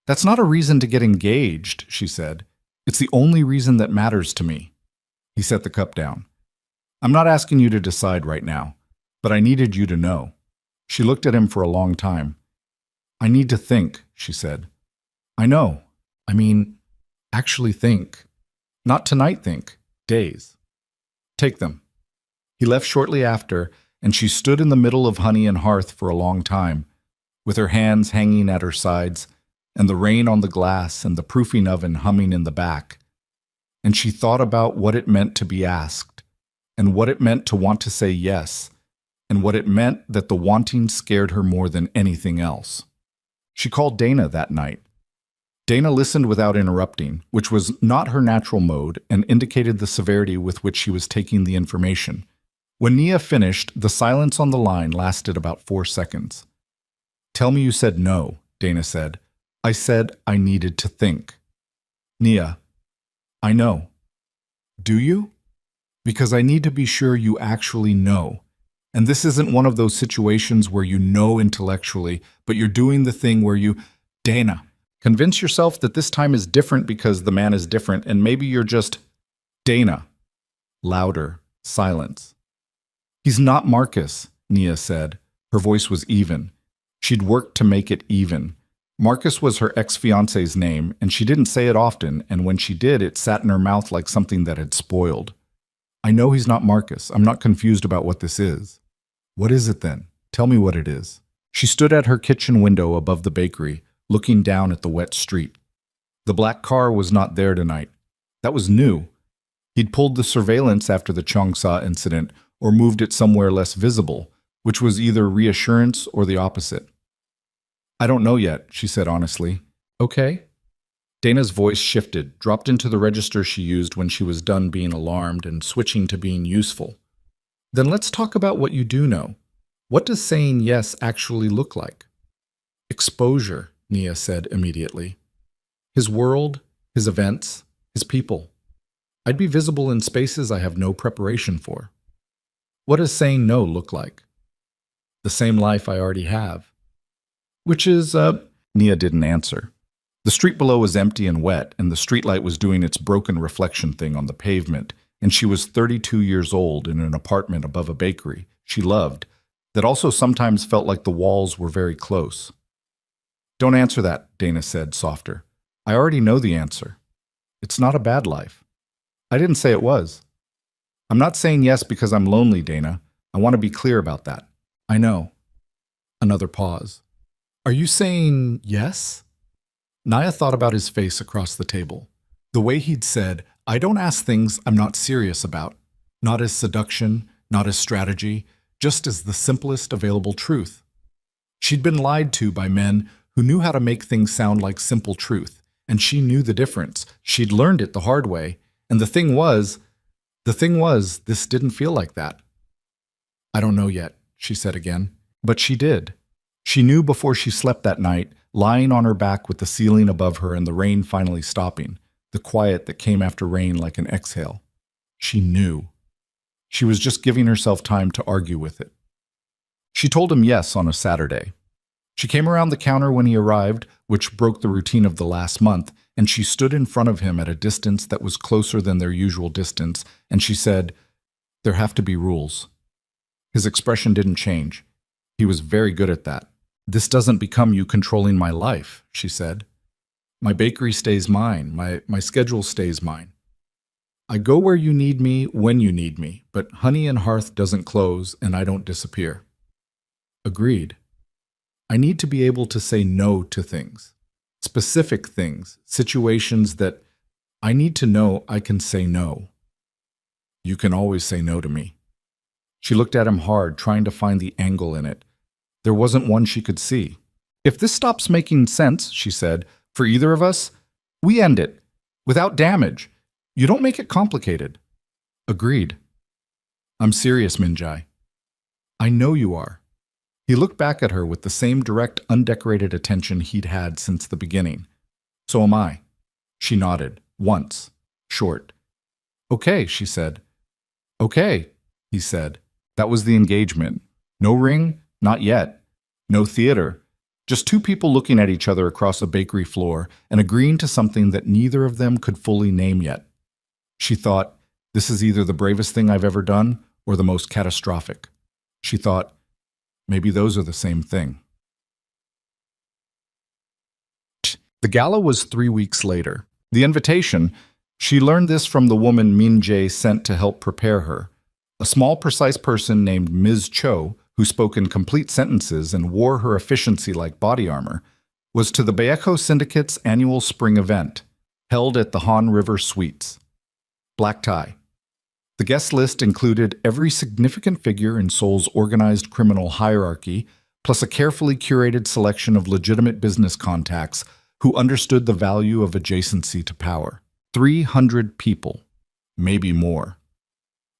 That's not a reason to get engaged, she said. It's the only reason that matters to me. He set the cup down. I'm not asking you to decide right now, but I needed you to know. She looked at him for a long time. I need to think, she said. I know. I mean, actually think. Not tonight think. Days. Take them. He left shortly after, and she stood in the middle of honey and hearth for a long time, with her hands hanging at her sides, and the rain on the glass and the proofing oven humming in the back. And she thought about what it meant to be asked, and what it meant to want to say yes, and what it meant that the wanting scared her more than anything else. She called Dana that night. Dana listened without interrupting, which was not her natural mode and indicated the severity with which she was taking the information. When Nia finished, the silence on the line lasted about 4 seconds. Tell me you said no, Dana said. I said I needed to think. Nia, I know. Do you? Because I need to be sure you actually know. And this isn't one of those situations where you know intellectually, but you're doing the thing where you... Dana, convince yourself that this time is different because the man is different, and maybe you're just... Dana. Louder. Silence. He's not Marcus, Nia said. Her voice was even. She'd worked to make it even. Marcus was her ex-fiancé's name, and she didn't say it often, and when she did, it sat in her mouth like something that had spoiled. I know he's not Marcus. I'm not confused about what this is. What is it then? Tell me what it is. She stood at her kitchen window above the bakery, looking down at the wet street. The black car was not there tonight. That was new. He'd pulled the surveillance after the Cheongsa incident, or moved it somewhere less visible, which was either reassurance or the opposite. I don't know yet, she said honestly. Okay? Dana's voice shifted, dropped into the register she used when she was done being alarmed and switching to being useful. Then let's talk about what you do know. What does saying yes actually look like? Exposure, Nia said immediately. His world, his events, his people. I'd be visible in spaces I have no preparation for. What does saying no look like? The same life I already have. Which is, Nia didn't answer. The street below was empty and wet, and the streetlight was doing its broken reflection thing on the pavement, and she was 32 years old in an apartment above a bakery she loved that also sometimes felt like the walls were very close. Don't answer that, Dana said, softer. I already know the answer. It's not a bad life. I didn't say it was. I'm not saying yes because I'm lonely, Dana. I want to be clear about that. I know. Another pause. Are you saying yes? Nia thought about his face across the table. The way he'd said, I don't ask things I'm not serious about. Not as seduction, not as strategy, just as the simplest available truth. She'd been lied to by men who knew how to make things sound like simple truth, and she knew the difference. She'd learned it the hard way, and the thing was, this didn't feel like that. I don't know yet, she said again. But she did. She knew before she slept that night, lying on her back with the ceiling above her and the rain finally stopping, the quiet that came after rain like an exhale. She knew. She was just giving herself time to argue with it. She told him yes on a Saturday. She came around the counter when he arrived, which broke the routine of the last month, and she stood in front of him at a distance that was closer than their usual distance, and she said, "There have to be rules." His expression didn't change. He was very good at that. "This doesn't become you controlling my life," she said. "My bakery stays mine. My schedule stays mine. I go where you need me, when you need me, but Honey and Hearth doesn't close and I don't disappear." Agreed. I need to be able to say no to things. Specific things, situations that I need to know I can say no. You can always say no to me. She looked at him hard, trying to find the angle in it. There wasn't one she could see. "If this stops making sense," she said, "for either of us, we end it. Without damage. You don't make it complicated." Agreed. "I'm serious, Minjai." "I know you are." He looked back at her with the same direct, undecorated attention he'd had since the beginning. "So am I." She nodded, once, short. "Okay," she said. "Okay," he said. That was the engagement. No ring, not yet. No theater. Just two people looking at each other across a bakery floor and agreeing to something that neither of them could fully name yet. She thought, this is either the bravest thing I've ever done or the most catastrophic. She thought, maybe those are the same thing. The gala was 3 weeks later. The invitation, she learned this from the woman Min Jae sent to help prepare her. A small, precise person named Ms. Cho, who spoke in complete sentences and wore her efficiency like body armor, was to the Baeco Syndicate's annual spring event, held at the Han River Suites. Black tie. The guest list included every significant figure in Seoul's organized criminal hierarchy, plus a carefully curated selection of legitimate business contacts who understood the value of adjacency to power. 300 people, maybe more.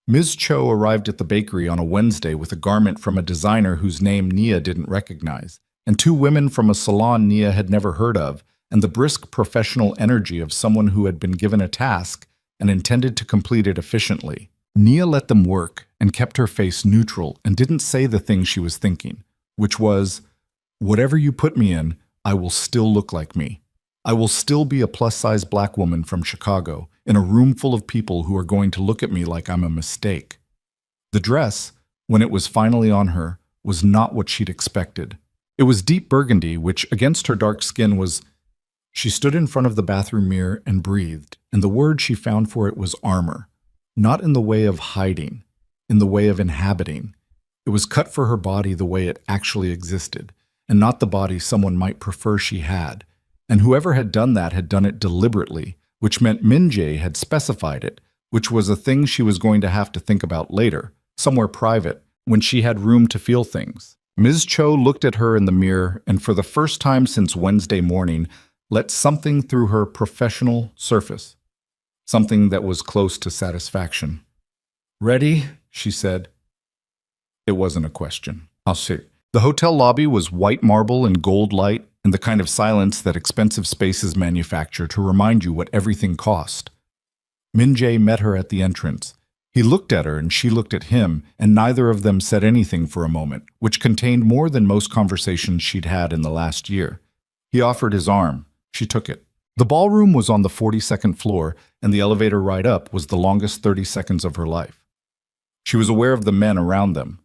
Ms. Cho arrived at the bakery on a Wednesday with a garment from a designer whose name Nia didn't recognize, and two women from a salon Nia had never heard of, and the brisk professional energy of someone who had been given a task and intended to complete it efficiently. Nia let them work and kept her face neutral and didn't say the thing she was thinking, which was, whatever you put me in, I will still look like me. I will still be a plus-size black woman from Chicago in a room full of people who are going to look at me like I'm a mistake. The dress, when it was finally on her, was not what she'd expected. It was deep burgundy, which against her dark skin was... She stood in front of the bathroom mirror and breathed, and the word she found for it was armor. Not in the way of hiding, in the way of inhabiting. It was cut for her body the way it actually existed, and not the body someone might prefer she had. And whoever had done that had done it deliberately, which meant Min Jae had specified it, which was a thing she was going to have to think about later, somewhere private, when she had room to feel things. Ms. Cho looked at her in the mirror and for the first time since Wednesday morning, let something through her professional surface. Something that was close to satisfaction. "Ready?" she said. It wasn't a question. I'll see. The hotel lobby was white marble and gold light and the kind of silence that expensive spaces manufacture to remind you what everything cost. Min Jae met her at the entrance. He looked at her and she looked at him, and neither of them said anything for a moment, which contained more than most conversations she'd had in the last year. He offered his arm. She took it. The ballroom was on the 42nd floor, and the elevator ride up was the longest 30 seconds of her life. She was aware of the men around them,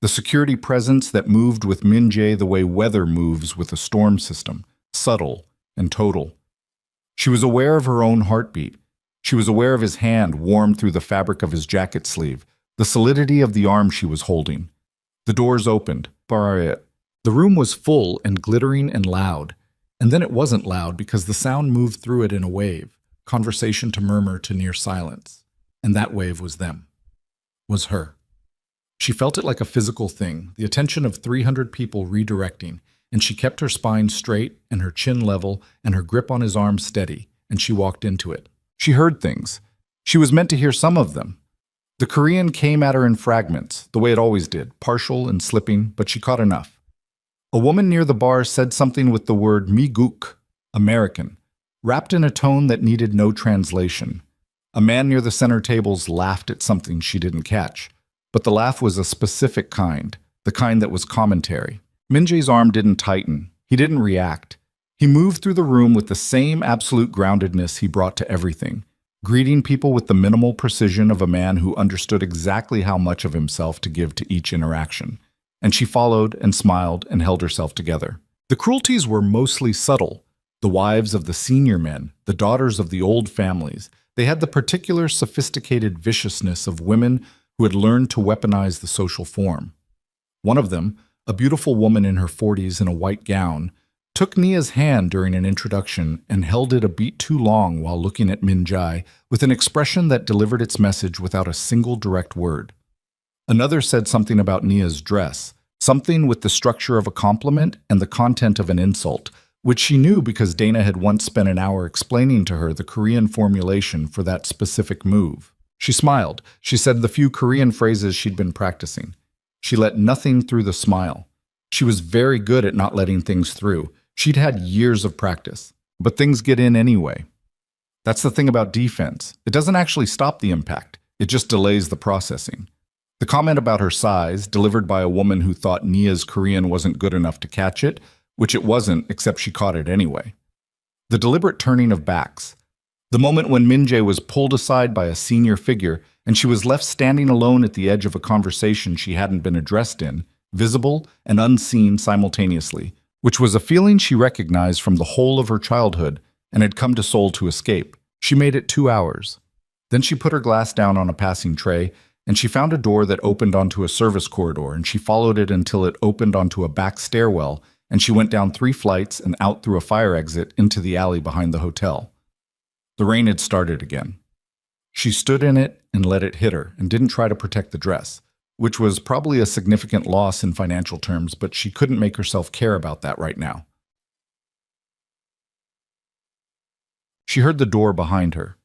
the security presence that moved with Min Jae the way weather moves with a storm system, subtle and total. She was aware of her own heartbeat. She was aware of his hand warm through the fabric of his jacket sleeve, the solidity of the arm she was holding. The doors opened. The room was full and glittering and loud. And then it wasn't loud because the sound moved through it in a wave, conversation to murmur to near silence. And that wave was them. Was her. She felt it like a physical thing, the attention of 300 people redirecting, and she kept her spine straight and her chin level and her grip on his arm steady, and she walked into it. She heard things. She was meant to hear some of them. The Korean came at her in fragments, the way it always did, partial and slipping, but she caught enough. A woman near the bar said something with the word Miguk, American, wrapped in a tone that needed no translation. A man near the center tables laughed at something she didn't catch, but the laugh was a specific kind, the kind that was commentary. Min Jae's arm didn't tighten. He didn't react. He moved through the room with the same absolute groundedness he brought to everything, greeting people with the minimal precision of a man who understood exactly how much of himself to give to each interaction. And she followed and smiled and held herself together. The cruelties were mostly subtle. The wives of the senior men, the daughters of the old families, they had the particular sophisticated viciousness of women who had learned to weaponize the social form. One of them, a beautiful woman in her 40s in a white gown, took Nia's hand during an introduction and held it a beat too long while looking at Min Jae with an expression that delivered its message without a single direct word. Another said something about Nia's dress, something with the structure of a compliment and the content of an insult, which she knew because Dana had once spent an hour explaining to her the Korean formulation for that specific move. She smiled. She said the few Korean phrases she'd been practicing. She let nothing through the smile. She was very good at not letting things through. She'd had years of practice. But things get in anyway. That's the thing about defense. It doesn't actually stop the impact. It just delays the processing. The comment about her size, delivered by a woman who thought Nia's Korean wasn't good enough to catch it, which it wasn't, except she caught it anyway. The deliberate turning of backs. The moment when Min Jae was pulled aside by a senior figure and she was left standing alone at the edge of a conversation she hadn't been addressed in, visible and unseen simultaneously, which was a feeling she recognized from the whole of her childhood and had come to Seoul to escape. She made it 2 hours. Then she put her glass down on a passing tray and she found a door that opened onto a service corridor, and she followed it until it opened onto a back stairwell, and she went down 3 flights and out through a fire exit into the alley behind the hotel. The rain had started again. She stood in it and let it hit her and didn't try to protect the dress, which was probably a significant loss in financial terms, but she couldn't make herself care about that right now. She heard the door behind her.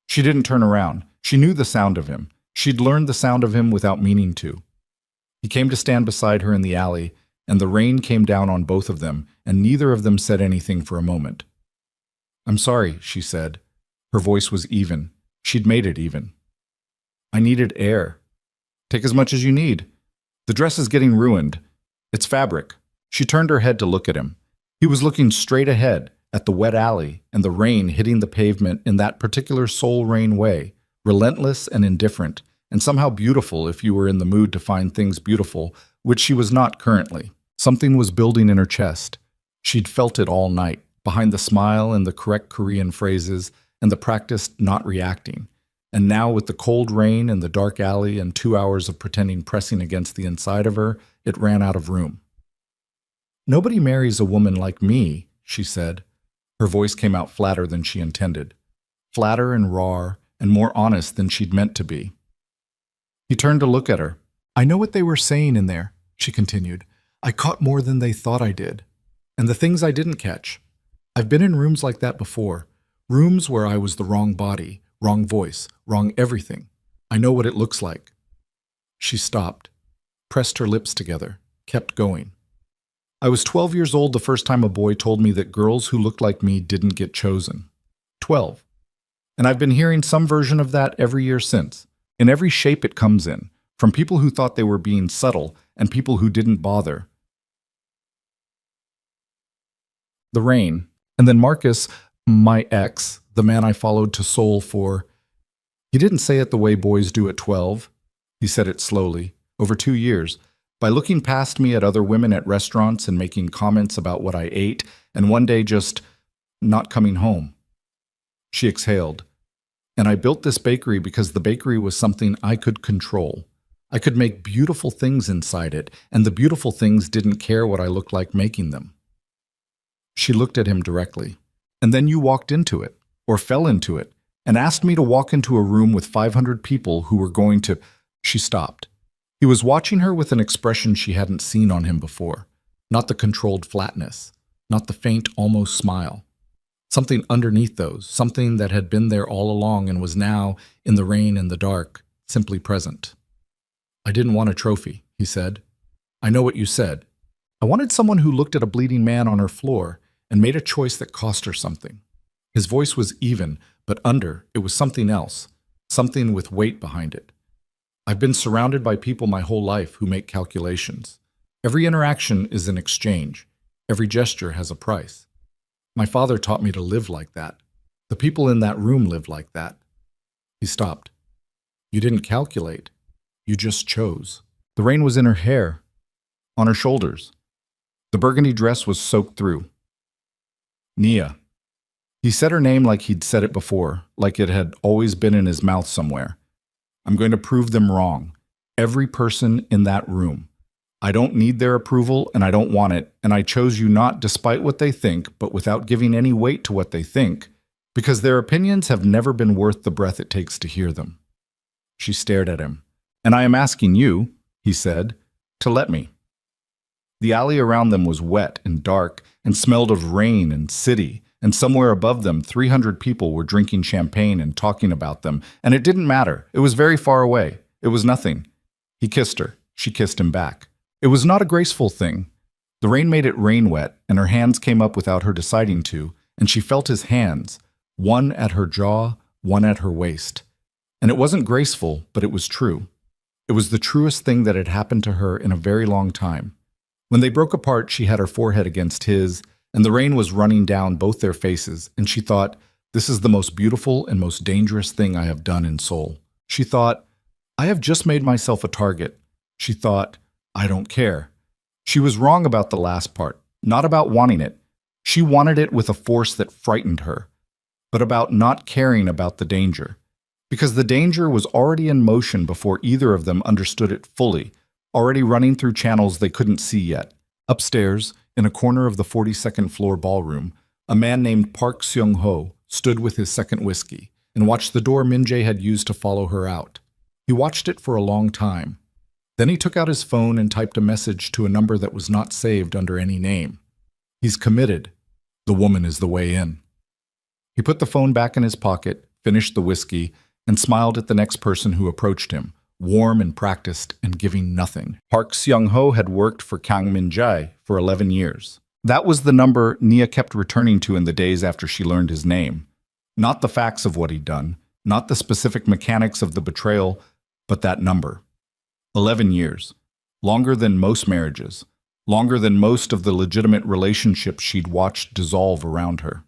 She didn't turn around. She knew the sound of him. She'd learned the sound of him without meaning to. He came to stand beside her in the alley, and the rain came down on both of them, and neither of them said anything for a moment. "I'm sorry," she said. Her voice was even. She'd made it even. "I needed air." "Take as much as you need. The dress is getting ruined. It's fabric." She turned her head to look at him. He was looking straight ahead, at the wet alley, and the rain hitting the pavement in that particular Seoul rain way, relentless and indifferent, and somehow beautiful if you were in the mood to find things beautiful, which she was not currently. Something was building in her chest. She'd felt it all night, behind the smile and the correct Korean phrases and the practiced not reacting. And now with the cold rain and the dark alley and 2 hours of pretending pressing against the inside of her, it ran out of room. "Nobody marries a woman like me," she said. Her voice came out flatter than she intended. Flatter and raw and more honest than she'd meant to be. He turned to look at her. I know what they were saying in there, she continued. I caught more than they thought I did. And the things I didn't catch. I've been in rooms like that before. Rooms where I was the wrong body, wrong voice, wrong everything. I know what it looks like. She stopped, pressed her lips together, kept going. I was 12 years old the first time a boy told me that girls who looked like me didn't get chosen. 12. And I've been hearing some version of that every year since, in every shape it comes in, from people who thought they were being subtle and people who didn't bother. The rain. And then Marcus, my ex, the man I followed to Seoul for, he didn't say it the way boys do at 12. He said it slowly, over 2 years, by looking past me at other women at restaurants and making comments about what I ate, and one day just not coming home. She exhaled. And I built this bakery because the bakery was something I could control. I could make beautiful things inside it, and the beautiful things didn't care what I looked like making them. She looked at him directly. And then you walked into it, or fell into it, and asked me to walk into a room with 500 people who were going to... She stopped. He was watching her with an expression she hadn't seen on him before. Not the controlled flatness, not the faint, almost smile. Something underneath those, something that had been there all along and was now, in the rain and the dark, simply present. I didn't want a trophy, he said. I know what you said. I wanted someone who looked at a bleeding man on her floor and made a choice that cost her something. His voice was even, but it was something else, something with weight behind it. I've been surrounded by people my whole life who make calculations. Every interaction is an exchange. Every gesture has a price. My father taught me to live like that. The people in that room lived like that. He stopped. You didn't calculate. You just chose. The rain was in her hair, on her shoulders. The burgundy dress was soaked through. Nia. He said her name like he'd said it before, like it had always been in his mouth somewhere. I'm going to prove them wrong. Every person in that room. I don't need their approval and I don't want it, and I chose you not despite what they think, but without giving any weight to what they think, because their opinions have never been worth the breath it takes to hear them. She stared at him. And I am asking you, he said, to let me. The alley around them was wet and dark and smelled of rain and city, and somewhere above them 300 people were drinking champagne and talking about them, and it didn't matter. It was very far away. It was nothing. He kissed her. She kissed him back. It was not a graceful thing. The rain made it rain wet, and her hands came up without her deciding to, and she felt his hands, one at her jaw, one at her waist. And it wasn't graceful, but it was true. It was the truest thing that had happened to her in a very long time. When they broke apart, she had her forehead against his, and the rain was running down both their faces, and she thought, this is the most beautiful and most dangerous thing I have done in Seoul. She thought, I have just made myself a target. She thought, I don't care. She was wrong about the last part, not about wanting it. She wanted it with a force that frightened her, but about not caring about the danger. Because the danger was already in motion before either of them understood it fully, already running through channels they couldn't see yet. Upstairs, in a corner of the 42nd floor ballroom, a man named Park Seung-ho stood with his second whiskey and watched the door Min-jae had used to follow her out. He watched it for a long time. Then he took out his phone and typed a message to a number that was not saved under any name. He's committed. The woman is the way in. He put the phone back in his pocket, finished the whiskey, and smiled at the next person who approached him, warm and practiced and giving nothing. Park Seung-ho had worked for Kang Min-jae for 11 years. That was the number Nia kept returning to in the days after she learned his name. Not the facts of what he'd done, not the specific mechanics of the betrayal, but that number. 11 years. Longer than most marriages. Longer than most of the legitimate relationships she'd watched dissolve around her.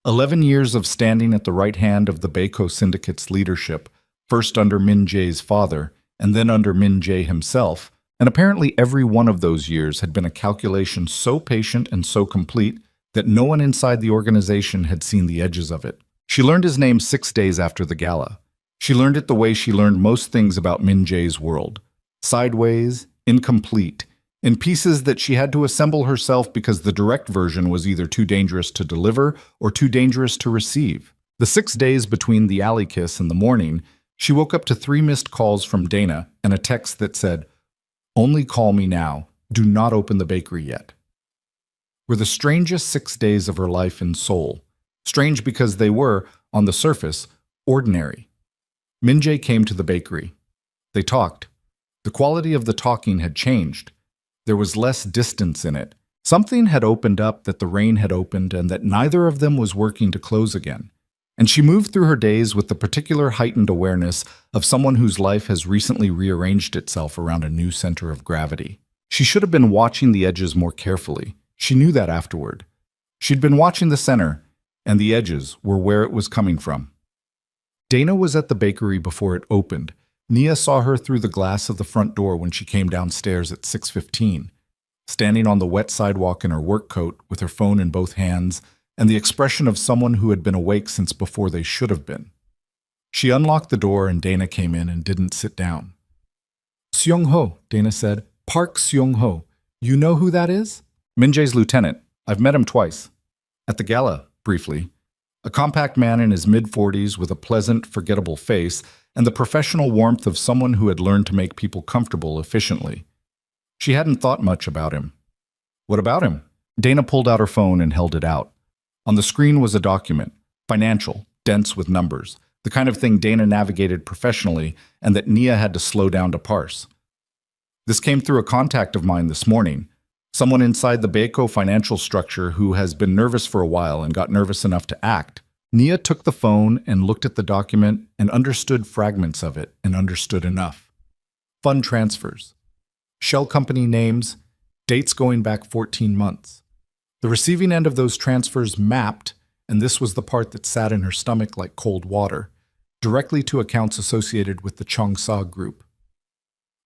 11 years of standing at the right hand of the Baeko Syndicate's leadership, first under Min-jae's father, and then under Min-jae himself, and apparently every one of those years had been a calculation so patient and so complete that no one inside the organization had seen the edges of it. She learned his name 6 days after the gala. She learned it the way she learned most things about Min-jae's world. Sideways, incomplete, in pieces that she had to assemble herself because the direct version was either too dangerous to deliver or too dangerous to receive. The 6 days between the alley kiss and the morning, She woke up to 3 missed calls from Dana and a text that said, "Only call me now. Do not open the bakery yet." Were the strangest 6 days of her life in Seoul. Strange because they were, on the surface, ordinary. Min-jae came to the bakery. They talked. The quality of the talking had changed. There was less distance in it. Something had opened up that the rain had opened and that neither of them was working to close again. And she moved through her days with the particular heightened awareness of someone whose life has recently rearranged itself around a new center of gravity. She should have been watching the edges more carefully. She knew that afterward. She'd been watching the center, and the edges were where it was coming from. Dana was at the bakery before it opened. Nia saw her through the glass of the front door when she came downstairs at 6:15, standing on the wet sidewalk in her work coat with her phone in both hands and the expression of someone who had been awake since before they should have been. She unlocked the door and Dana came in and didn't sit down. "Seong-ho," Dana said. "Park Seong-ho. You know who that is?" "Min-jae's lieutenant. I've met him twice." "At the gala, briefly." A compact man in his mid-40s with a pleasant, forgettable face and the professional warmth of someone who had learned to make people comfortable efficiently. She hadn't thought much about him. "What about him?" Dana pulled out her phone and held it out. On the screen was a document, financial, dense with numbers, the kind of thing Dana navigated professionally and that Nia had to slow down to parse. "This came through a contact of mine this morning, someone inside the Baeko financial structure who has been nervous for a while and got nervous enough to act." Nia took the phone and looked at the document and understood fragments of it and understood enough. Fund transfers, shell company names, dates going back 14 months. The receiving end of those transfers mapped, and this was the part that sat in her stomach like cold water, directly to accounts associated with the Cheongsa Group.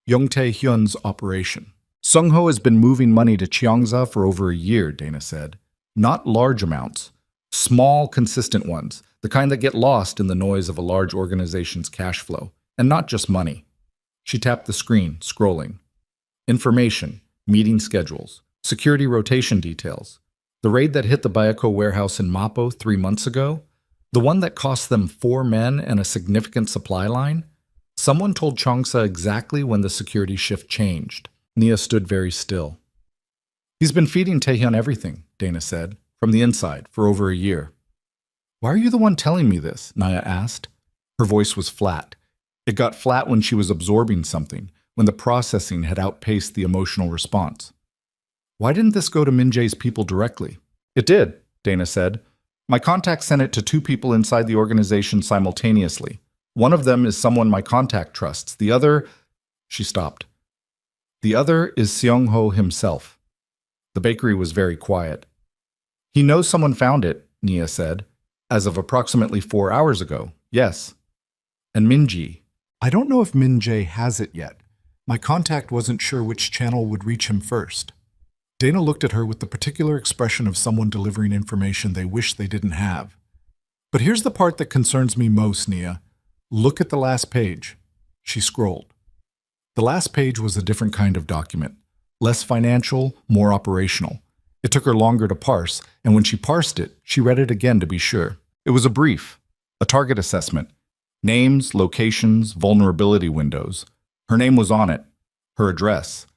Young Tae-hyun's operation. "Sung-ho has been moving money to Cheongsa for over a year," Dana said. "Not large amounts. Small, consistent ones, the kind that get lost in the noise of a large organization's cash flow. And not just money." She tapped the screen, scrolling. Information, meeting schedules, security rotation details. The raid that hit the Baeko warehouse in Mapo 3 months ago? The one that cost them 4 men and a significant supply line? Someone told Cheongsa exactly when the security shift changed. Nia stood very still. "He's been feeding Taehyun everything," Dana said. "From the inside, for over a year." "Why are you the one telling me this?" Nia asked. Her voice was flat. It got flat when she was absorbing something, when the processing had outpaced the emotional response. "Why didn't this go to Min-jae's people directly?" "It did," Dana said. "My contact sent it to 2 people inside the organization simultaneously. One of them is someone my contact trusts. The other—" She stopped. "The other is Seong-ho himself." The bakery was very quiet. "He knows someone found it," Nia said. "As of approximately 4 hours ago, yes." "And Min-jae?" "I don't know if Min-jae has it yet. My contact wasn't sure which channel would reach him first." Dana looked at her with the particular expression of someone delivering information they wish they didn't have. "But here's the part that concerns me most, Nia. Look at the last page." She scrolled. The last page was a different kind of document. Less financial, more operational. It took her longer to parse, and when she parsed it, she read it again to be sure. It was a brief, a target assessment. Names, locations, vulnerability windows. Her name was on it. Her address.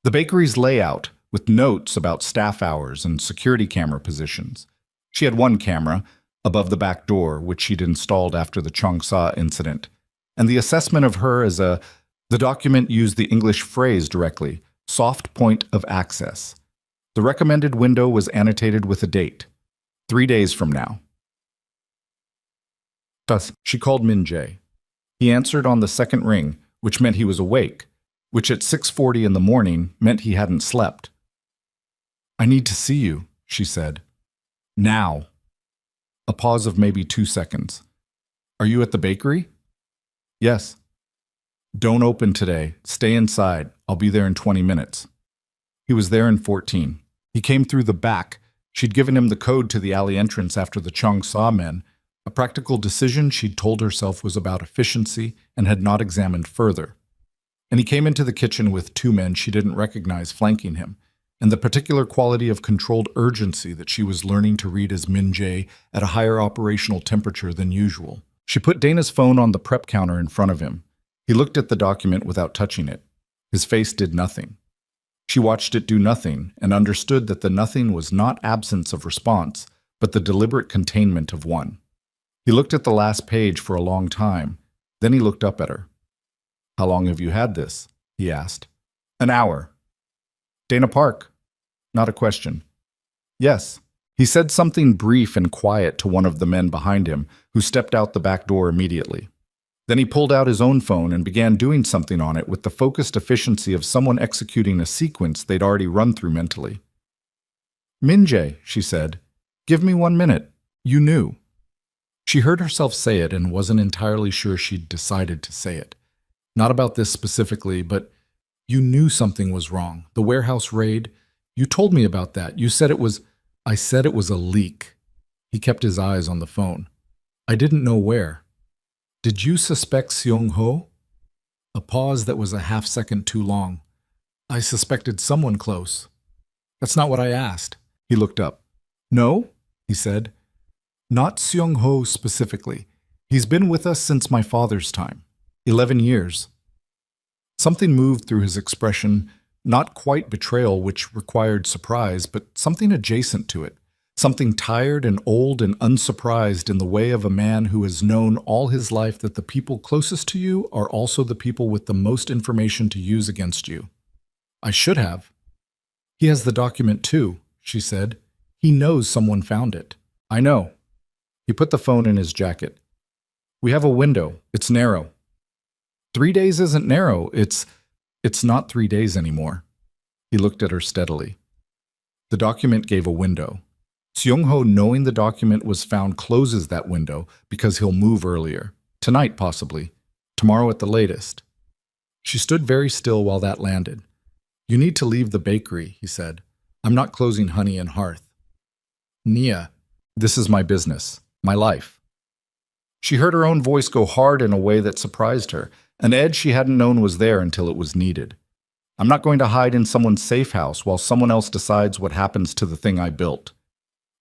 The bakery's layout, with notes about staff hours and security camera positions. She had 1 camera, above the back door, which she'd installed after the Cheongsa incident. And the assessment of her as the document used the English phrase directly, soft point of access. The recommended window was annotated with a date, 3 days from now. Thus, she called Min-jae. He answered on the second ring, which meant he was awake, which at 6:40 in the morning meant he hadn't slept. "I need to see you," she said. "Now." A pause of maybe 2 seconds. "Are you at the bakery?" "Yes." "Don't open today. Stay inside. I'll be there in 20 minutes. He was there in 14. He came through the back. She'd given him the code to the alley entrance after the Cheongsa men, a practical decision she'd told herself was about efficiency and had not examined further. And he came into the kitchen with 2 men she didn't recognize flanking him, and the particular quality of controlled urgency that she was learning to read as Min-jae at a higher operational temperature than usual. She put Dana's phone on the prep counter in front of him. He looked at the document without touching it. His face did nothing. She watched it do nothing and understood that the nothing was not absence of response, but the deliberate containment of one. He looked at the last page for a long time. Then he looked up at her. "How long have you had this?" he asked. "An hour." "Dana Park?" Not a question. "Yes." He said something brief and quiet to one of the men behind him, who stepped out the back door immediately. Then he pulled out his own phone and began doing something on it with the focused efficiency of someone executing a sequence they'd already run through mentally. "Min-jae," she said, "give me 1 minute. You knew." She heard herself say it and wasn't entirely sure she'd decided to say it. Not about this specifically, but you knew something was wrong. The warehouse raid, you told me about that. You said it was... I said it was a leak. He kept his eyes on the phone. I didn't know where. Did you suspect Seong-ho? A pause that was a half-second too long. I suspected someone close. That's not what I asked. He looked up. No, he said. Not Seong-ho specifically. He's been with us since my father's time. 11 years. Something moved through his expression, not quite betrayal, which required surprise, but something adjacent to it. Something tired and old and unsurprised in the way of a man who has known all his life that the people closest to you are also the people with the most information to use against you. I should have. He has the document too, she said. He knows someone found it. I know. He put the phone in his jacket. We have a window. It's narrow. 3 days isn't narrow. It's not 3 days anymore. He looked at her steadily. The document gave a window. Seong-ho, knowing the document was found, closes that window because he'll move earlier. Tonight, possibly. Tomorrow at the latest. She stood very still while that landed. You need to leave the bakery, he said. I'm not closing Honey and Hearth. Nia, this is my business, my life. She heard her own voice go hard in a way that surprised her. An edge she hadn't known was there until it was needed. I'm not going to hide in someone's safe house while someone else decides what happens to the thing I built.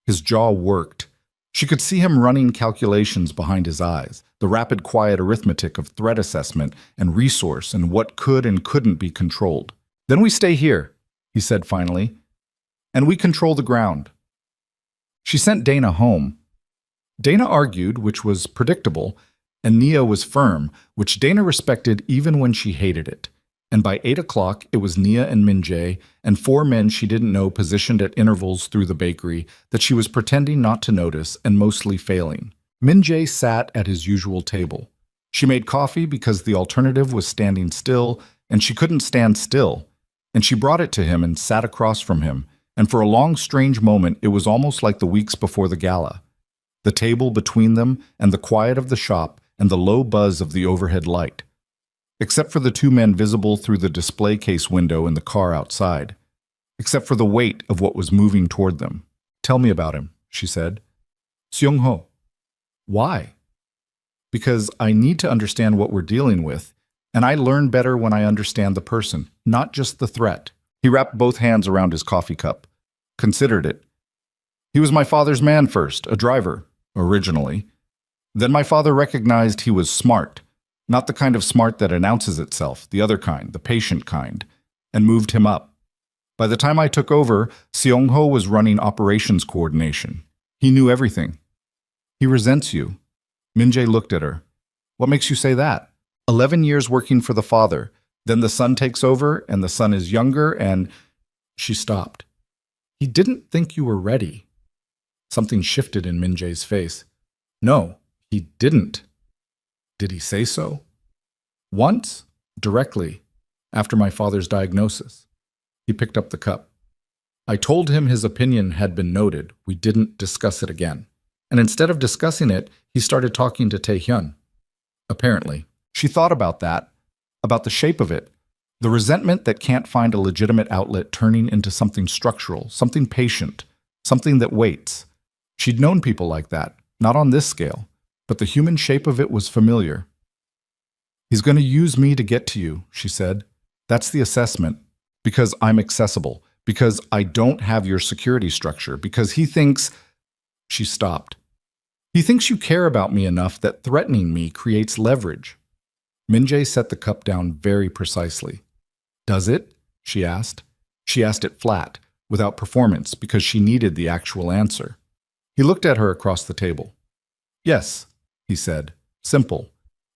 His jaw worked. She could see him running calculations behind his eyes, the rapid, quiet arithmetic of threat assessment and resource and what could and couldn't be controlled. Then we stay here, he said finally, and we control the ground. She sent Dana home. Dana argued, which was predictable, and Nia was firm, which Dana respected even when she hated it. And by 8 o'clock, it was Nia and Min-jae and 4 men she didn't know positioned at intervals through the bakery that she was pretending not to notice and mostly failing. Min-jae sat at his usual table. She made coffee because the alternative was standing still, and she couldn't stand still. And she brought it to him and sat across from him, and for a long, strange moment, it was almost like the weeks before the gala. The table between them and the quiet of the shop and the low buzz of the overhead light. Except for the 2 men visible through the display case window in the car outside. Except for the weight of what was moving toward them. Tell me about him, she said. Seong-ho. Why? Because I need to understand what we're dealing with, and I learn better when I understand the person, not just the threat. He wrapped both hands around his coffee cup. Considered it. He was my father's man first, a driver, originally. Then my father recognized he was smart. Not the kind of smart that announces itself, the other kind, the patient kind, and moved him up. By the time I took over, Seong-ho was running operations coordination. He knew everything. He resents you. Min-jae looked at her. What makes you say that? 11 years working for the father. Then the son takes over, and the son is younger, and... She stopped. He didn't think you were ready. Something shifted in Min-jae's face. No, he didn't. Did he say so? Once, directly, after my father's diagnosis. He picked up the cup. I told him his opinion had been noted. We didn't discuss it again. And instead of discussing it, he started talking to Tae-hyun. Apparently. She thought about that, about the shape of it, the resentment that can't find a legitimate outlet turning into something structural, something patient, something that waits. She'd known people like that, not on this scale. But the human shape of it was familiar. He's going to use me to get to you, she said. That's the assessment. Because I'm accessible. Because I don't have your security structure. Because he thinks... She stopped. He thinks you care about me enough that threatening me creates leverage. Min-jae set the cup down very precisely. Does it? She asked. She asked it flat, without performance, because she needed the actual answer. He looked at her across the table. Yes, he said. Simple.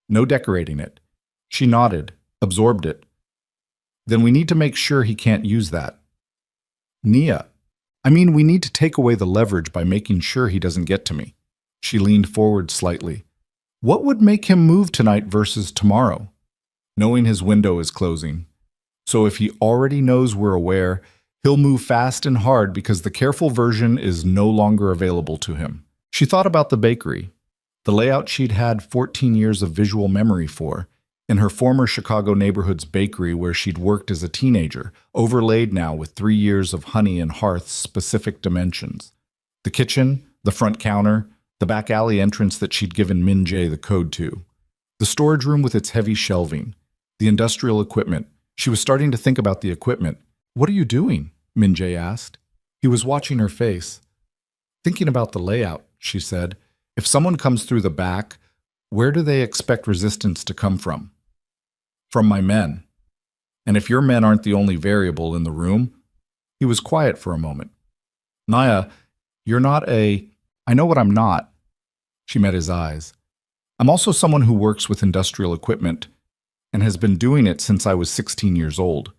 No decorating it. She nodded, absorbed it. Then we need to make sure he can't use that. Nia. We need to take away the leverage by making sure he doesn't get to me. She leaned forward slightly. What would make him move tonight versus tomorrow? Knowing his window is closing. So if he already knows we're aware, he'll move fast and hard because the careful version is no longer available to him. She thought about the bakery, the layout she'd had 14 years of visual memory for, in her former Chicago neighborhood's bakery where she'd worked as a teenager, overlaid now with 3 years of honey and hearth's specific dimensions. The kitchen, the front counter, the back alley entrance that she'd given Min-jae the code to. The storage room with its heavy shelving. The industrial equipment. She was starting to think about the equipment. What are you doing? Min-jae asked. He was watching her face. Thinking about the layout, she said. If someone comes through the back, where do they expect resistance to come from? From my men. And if your men aren't the only variable in the room? He was quiet for a moment. Naya, you're not a... I know what I'm not. She met his eyes. I'm also someone who works with industrial equipment and has been doing it since I was 16 years old.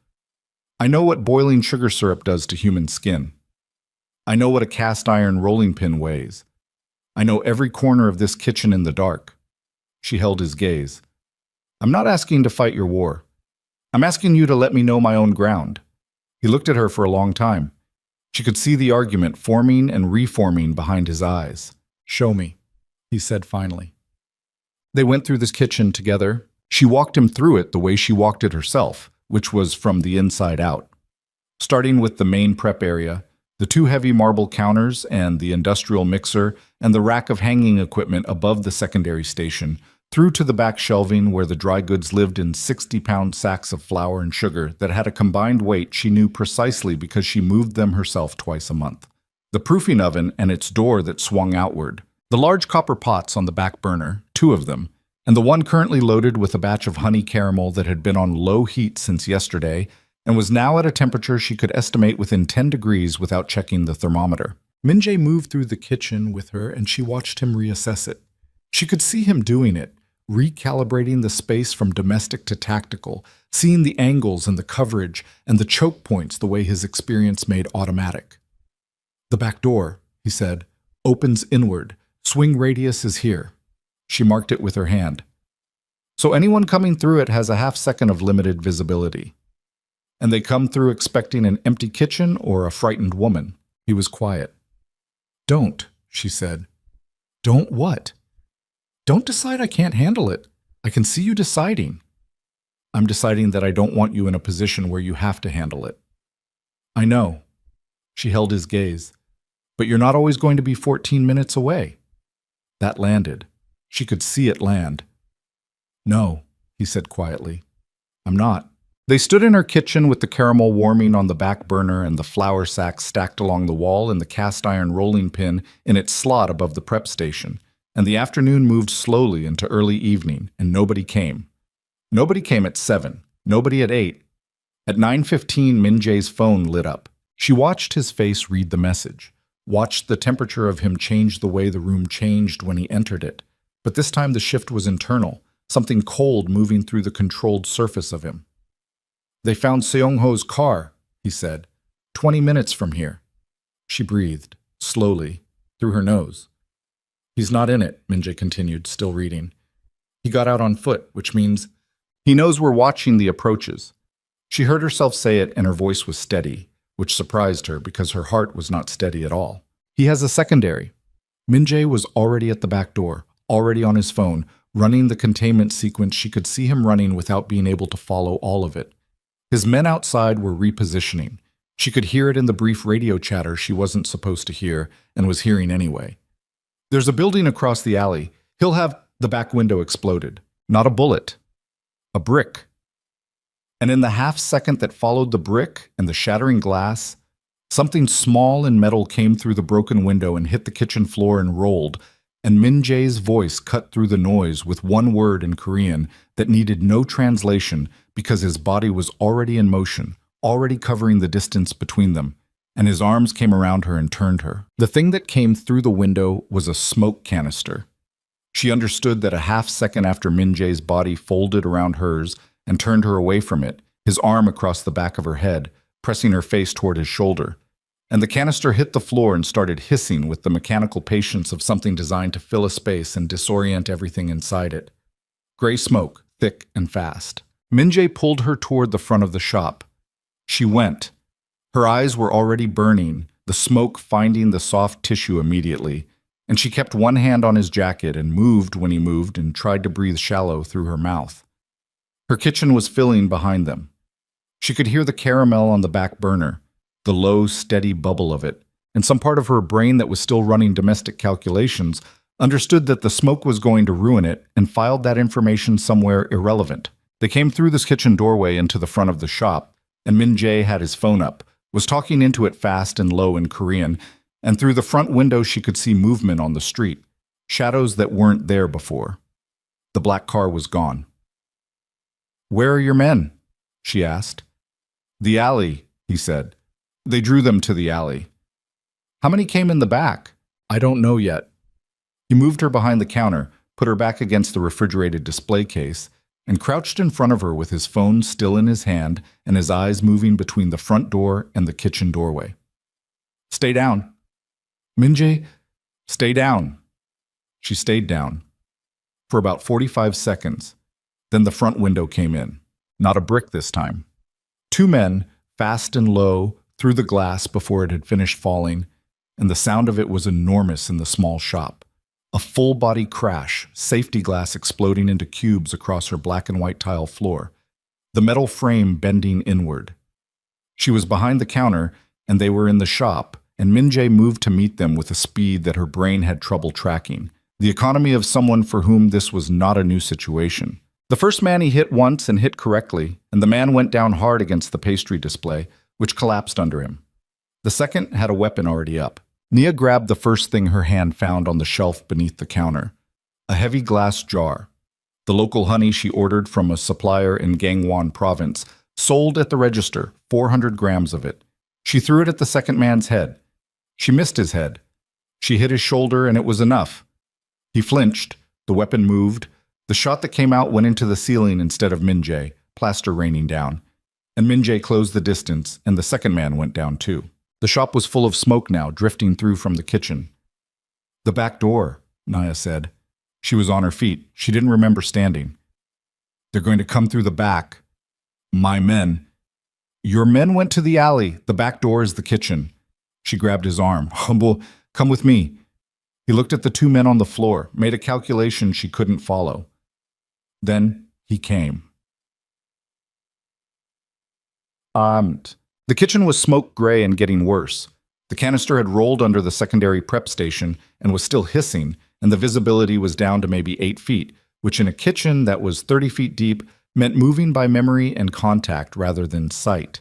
I know what boiling sugar syrup does to human skin. I know what a cast iron rolling pin weighs. I know every corner of this kitchen in the dark. She held his gaze. I'm not asking to fight your war. I'm asking you to let me know my own ground. He looked at her for a long time. She could see the argument forming and reforming behind his eyes. Show me, he said finally. They went through this kitchen together. She walked him through it the way she walked it herself, which was from the inside out. Starting with the main prep area, the 2 heavy marble counters and the industrial mixer and the rack of hanging equipment above the secondary station, through to the back shelving where the dry goods lived in 60-pound sacks of flour and sugar that had a combined weight she knew precisely because she moved them herself twice a month. The proofing oven and its door that swung outward, the large copper pots on the back burner, 2 of them, and the one currently loaded with a batch of honey caramel that had been on low heat since yesterday and was now at a temperature she could estimate within 10 degrees without checking the thermometer. Min-jae moved through the kitchen with her and she watched him reassess it. She could see him doing it, recalibrating the space from domestic to tactical, seeing the angles and the coverage and the choke points the way his experience made automatic. The back door, he said, opens inward. Swing radius is here. She marked it with her hand. So anyone coming through it has a half-second of limited visibility. And they come through expecting an empty kitchen or a frightened woman. He was quiet. Don't, she said. Don't what? Don't decide I can't handle it. I can see you deciding. I'm deciding that I don't want you in a position where you have to handle it. I know. She held his gaze. But you're not always going to be 14 minutes away. That landed. She could see it land. No, he said quietly. I'm not. They stood in her kitchen with the caramel warming on the back burner and the flour sacks stacked along the wall and the cast iron rolling pin in its slot above the prep station. And the afternoon moved slowly into early evening, and nobody came. Nobody came at 7, nobody at 8. At 9:15, Min-jae's phone lit up. She watched his face read the message, watched the temperature of him change the way the room changed when he entered it. But this time the shift was internal, something cold moving through the controlled surface of him. They found Seong-ho's car, he said, 20 minutes from here. She breathed, slowly, through her nose. He's not in it, Min-jae continued, still reading. He got out on foot, which means he knows we're watching the approaches. She heard herself say it and her voice was steady, which surprised her because her heart was not steady at all. He has a secondary. Min-jae was already at the back door, already on his phone, running the containment sequence she could see him running without being able to follow all of it. His men outside were repositioning. She could hear it in the brief radio chatter she wasn't supposed to hear and was hearing anyway. There's a building across the alley. He'll have the back window exploded. Not a bullet. A brick. And in the half-second that followed the brick and the shattering glass, something small and metal came through the broken window and hit the kitchen floor and rolled, and Min Jae's voice cut through the noise with one word in Korean that needed no translation because his body was already in motion, already covering the distance between them, and his arms came around her and turned her. The thing that came through the window was a smoke canister. She understood that a half second after Min Jae's body folded around hers and turned her away from it, his arm across the back of her head, pressing her face toward his shoulder, and the canister hit the floor and started hissing with the mechanical patience of something designed to fill a space and disorient everything inside it. Gray smoke, thick and fast. Min Jae pulled her toward the front of the shop. She went. Her eyes were already burning, the smoke finding the soft tissue immediately, and she kept one hand on his jacket and moved when he moved and tried to breathe shallow through her mouth. Her kitchen was filling behind them. She could hear the caramel on the back burner, the low, steady bubble of it, and some part of her brain that was still running domestic calculations understood that the smoke was going to ruin it and filed that information somewhere irrelevant. They came through this kitchen doorway into the front of the shop, and Min Jae had his phone up, was talking into it fast and low in Korean, and through the front window she could see movement on the street, shadows that weren't there before. The black car was gone. "Where are your men?" she asked. "The alley," he said. "They drew them to the alley." "How many came in the back?" "I don't know yet." He moved her behind the counter, put her back against the refrigerated display case, and crouched in front of her with his phone still in his hand and his eyes moving between the front door and the kitchen doorway. "Stay down." "Min Jae, stay down." She stayed down for about 45 seconds. Then the front window came in. Not a brick this time. Two men, fast and low, through the glass before it had finished falling, and the sound of it was enormous in the small shop. A full-body crash, safety glass exploding into cubes across her black and white tile floor, the metal frame bending inward. She was behind the counter, and they were in the shop, and Min Jae moved to meet them with a speed that her brain had trouble tracking, the economy of someone for whom this was not a new situation. The first man he hit once and hit correctly, and the man went down hard against the pastry display, which collapsed under him. The second had a weapon already up. Nia grabbed the first thing her hand found on the shelf beneath the counter, a heavy glass jar. The local honey she ordered from a supplier in Gangwon province, sold at the register, 400 grams of it. She threw it at the second man's head. She missed his head. She hit his shoulder, and it was enough. He flinched. The weapon moved. The shot that came out went into the ceiling instead of Min Jae, plaster raining down. And Min Jae closed the distance, and the second man went down too. The shop was full of smoke now, drifting through from the kitchen. "The back door," Nia said. She was on her feet. She didn't remember standing. "They're going to come through the back." "My men." "Your men went to the alley. The back door is the kitchen." She grabbed his arm. "Humble, come with me." He looked at the two men on the floor, made a calculation she couldn't follow. Then he came. The kitchen was smoke gray and getting worse. The canister had rolled under the secondary prep station and was still hissing, and the visibility was down to maybe 8 feet, which in a kitchen that was 30 feet deep meant moving by memory and contact rather than sight.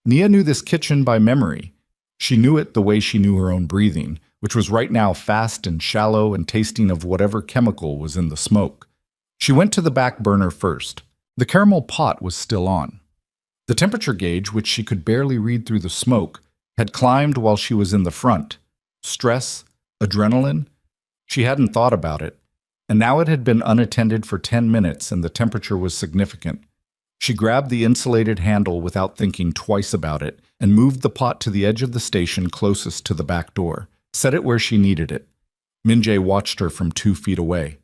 Nia knew this kitchen by memory. She knew it the way she knew her own breathing, which was right now fast and shallow and tasting of whatever chemical was in the smoke. She went to the back burner first. The caramel pot was still on. The temperature gauge, which she could barely read through the smoke, had climbed while she was in the front. Stress, adrenaline. She hadn't thought about it, and now it had been unattended for 10 minutes and the temperature was significant. She grabbed the insulated handle without thinking twice about it and moved the pot to the edge of the station closest to the back door, set it where she needed it. Min Jae watched her from 2 feet away.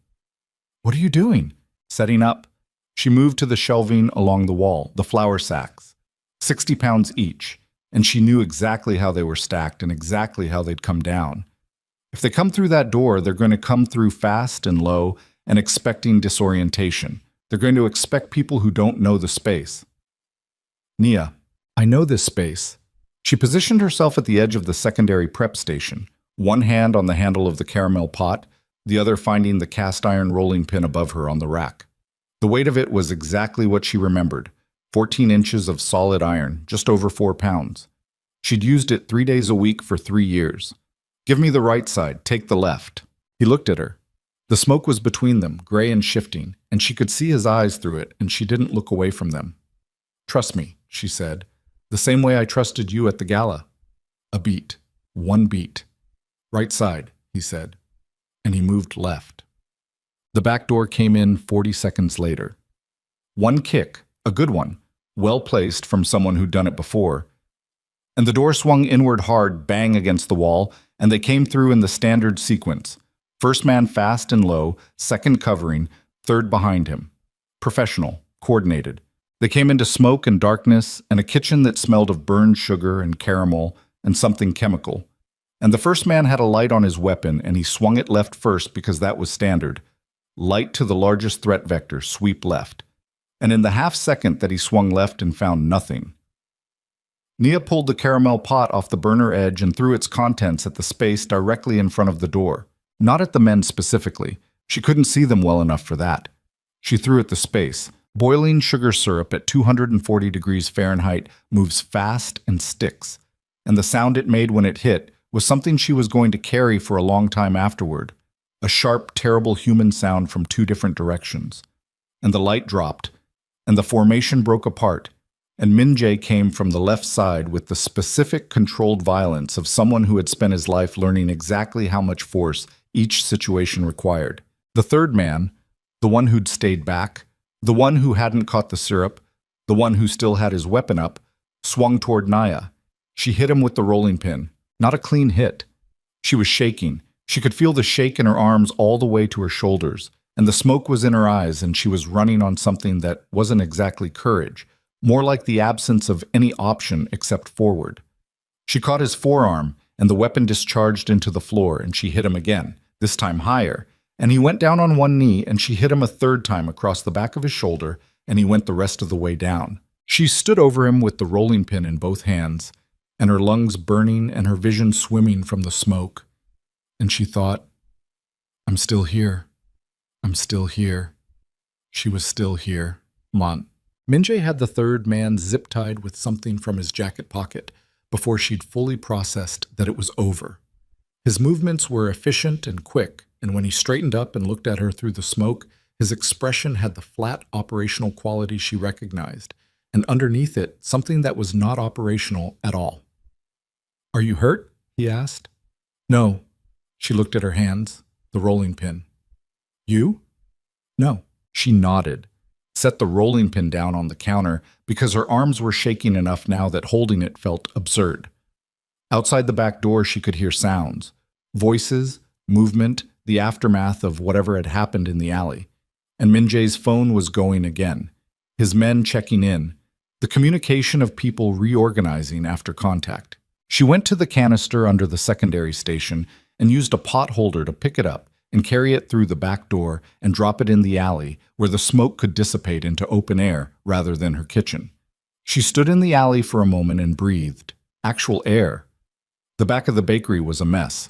"What are you doing?" "Setting up." She moved to the shelving along the wall, the flour sacks, 60 pounds each, and she knew exactly how they were stacked and exactly how they'd come down. If they come through that door, they're going to come through fast and low and expecting disorientation. They're going to expect people who don't know the space. "Nia, I know this space." She positioned herself at the edge of the secondary prep station, one hand on the handle of the caramel pot, the other finding the cast iron rolling pin above her on the rack. The weight of it was exactly what she remembered, 14 inches of solid iron, just over 4 pounds. She'd used it 3 days a week for 3 years. "Give me the right side, take the left." He looked at her. The smoke was between them, gray and shifting, and she could see his eyes through it, and she didn't look away from them. "Trust me," she said, "the same way I trusted you at the gala." A beat. One beat. "Right side," he said, and he moved left. The back door came in 40 seconds later. One kick, a good one, well placed from someone who'd done it before, and the door swung inward hard, bang against the wall, and they came through in the standard sequence. First man fast and low, second covering, third behind him. Professional, coordinated. They came into smoke and darkness and a kitchen that smelled of burned sugar and caramel and something chemical. And the first man had a light on his weapon, and he swung it left first because that was standard. Light to the largest threat vector, sweep left. And in the half second that he swung left and found nothing, Nia pulled the caramel pot off the burner edge and threw its contents at the space directly in front of the door. Not at the men specifically. She couldn't see them well enough for that. She threw at the space. Boiling sugar syrup at 240 degrees Fahrenheit moves fast and sticks, and the sound it made when it hit was something she was going to carry for a long time afterward. A sharp, terrible human sound from two different directions. And the light dropped, and the formation broke apart, and Min-jae came from the left side with the specific controlled violence of someone who had spent his life learning exactly how much force each situation required. The third man, the one who'd stayed back, the one who hadn't caught the syrup, the one who still had his weapon up, swung toward Naya. She hit him with the rolling pin. Not a clean hit. She was shaking. She could feel the shake in her arms all the way to her shoulders, and the smoke was in her eyes, and she was running on something that wasn't exactly courage, more like the absence of any option except forward. She caught his forearm, and the weapon discharged into the floor, and she hit him again, this time higher, and he went down on one knee, and she hit him a third time across the back of his shoulder, and he went the rest of the way down. She stood over him with the rolling pin in both hands, and her lungs burning and her vision swimming from the smoke. And she thought, "I'm still here. I'm still here." She was still here. Min-jae had the third man zip-tied with something from his jacket pocket before she'd fully processed that it was over. His movements were efficient and quick, and when he straightened up and looked at her through the smoke, his expression had the flat operational quality she recognized, and underneath it, something that was not operational at all. "Are you hurt?" he asked. "No." She looked at her hands, the rolling pin. "You?" "No." She nodded, set the rolling pin down on the counter because her arms were shaking enough now that holding it felt absurd. Outside the back door, she could hear sounds, voices, movement, the aftermath of whatever had happened in the alley. And Min-jae's phone was going again, his men checking in, the communication of people reorganizing after contact. She went to the canister under the secondary station and used a pot holder to pick it up and carry it through the back door and drop it in the alley where the smoke could dissipate into open air rather than her kitchen. She stood in the alley for a moment and breathed. Actual air. The back of the bakery was a mess.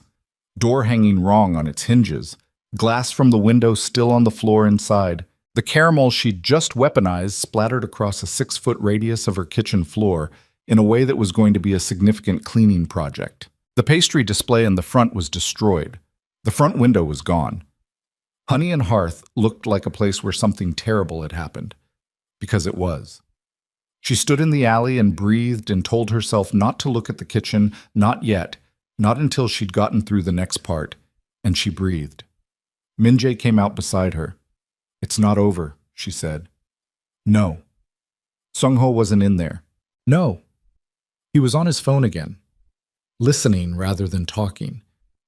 Door hanging wrong on its hinges. Glass from the window still on the floor inside. The caramel she'd just weaponized splattered across a 6-foot radius of her kitchen floor in a way that was going to be a significant cleaning project. The pastry display in the front was destroyed. The front window was gone. Honey and Hearth looked like a place where something terrible had happened. Because it was. She stood in the alley and breathed and told herself not to look at the kitchen, not yet, not until she'd gotten through the next part, and she breathed. Min-jae came out beside her. "It's not over," she said. "No." Sung-ho wasn't in there. "No." He was on his phone again, listening rather than talking.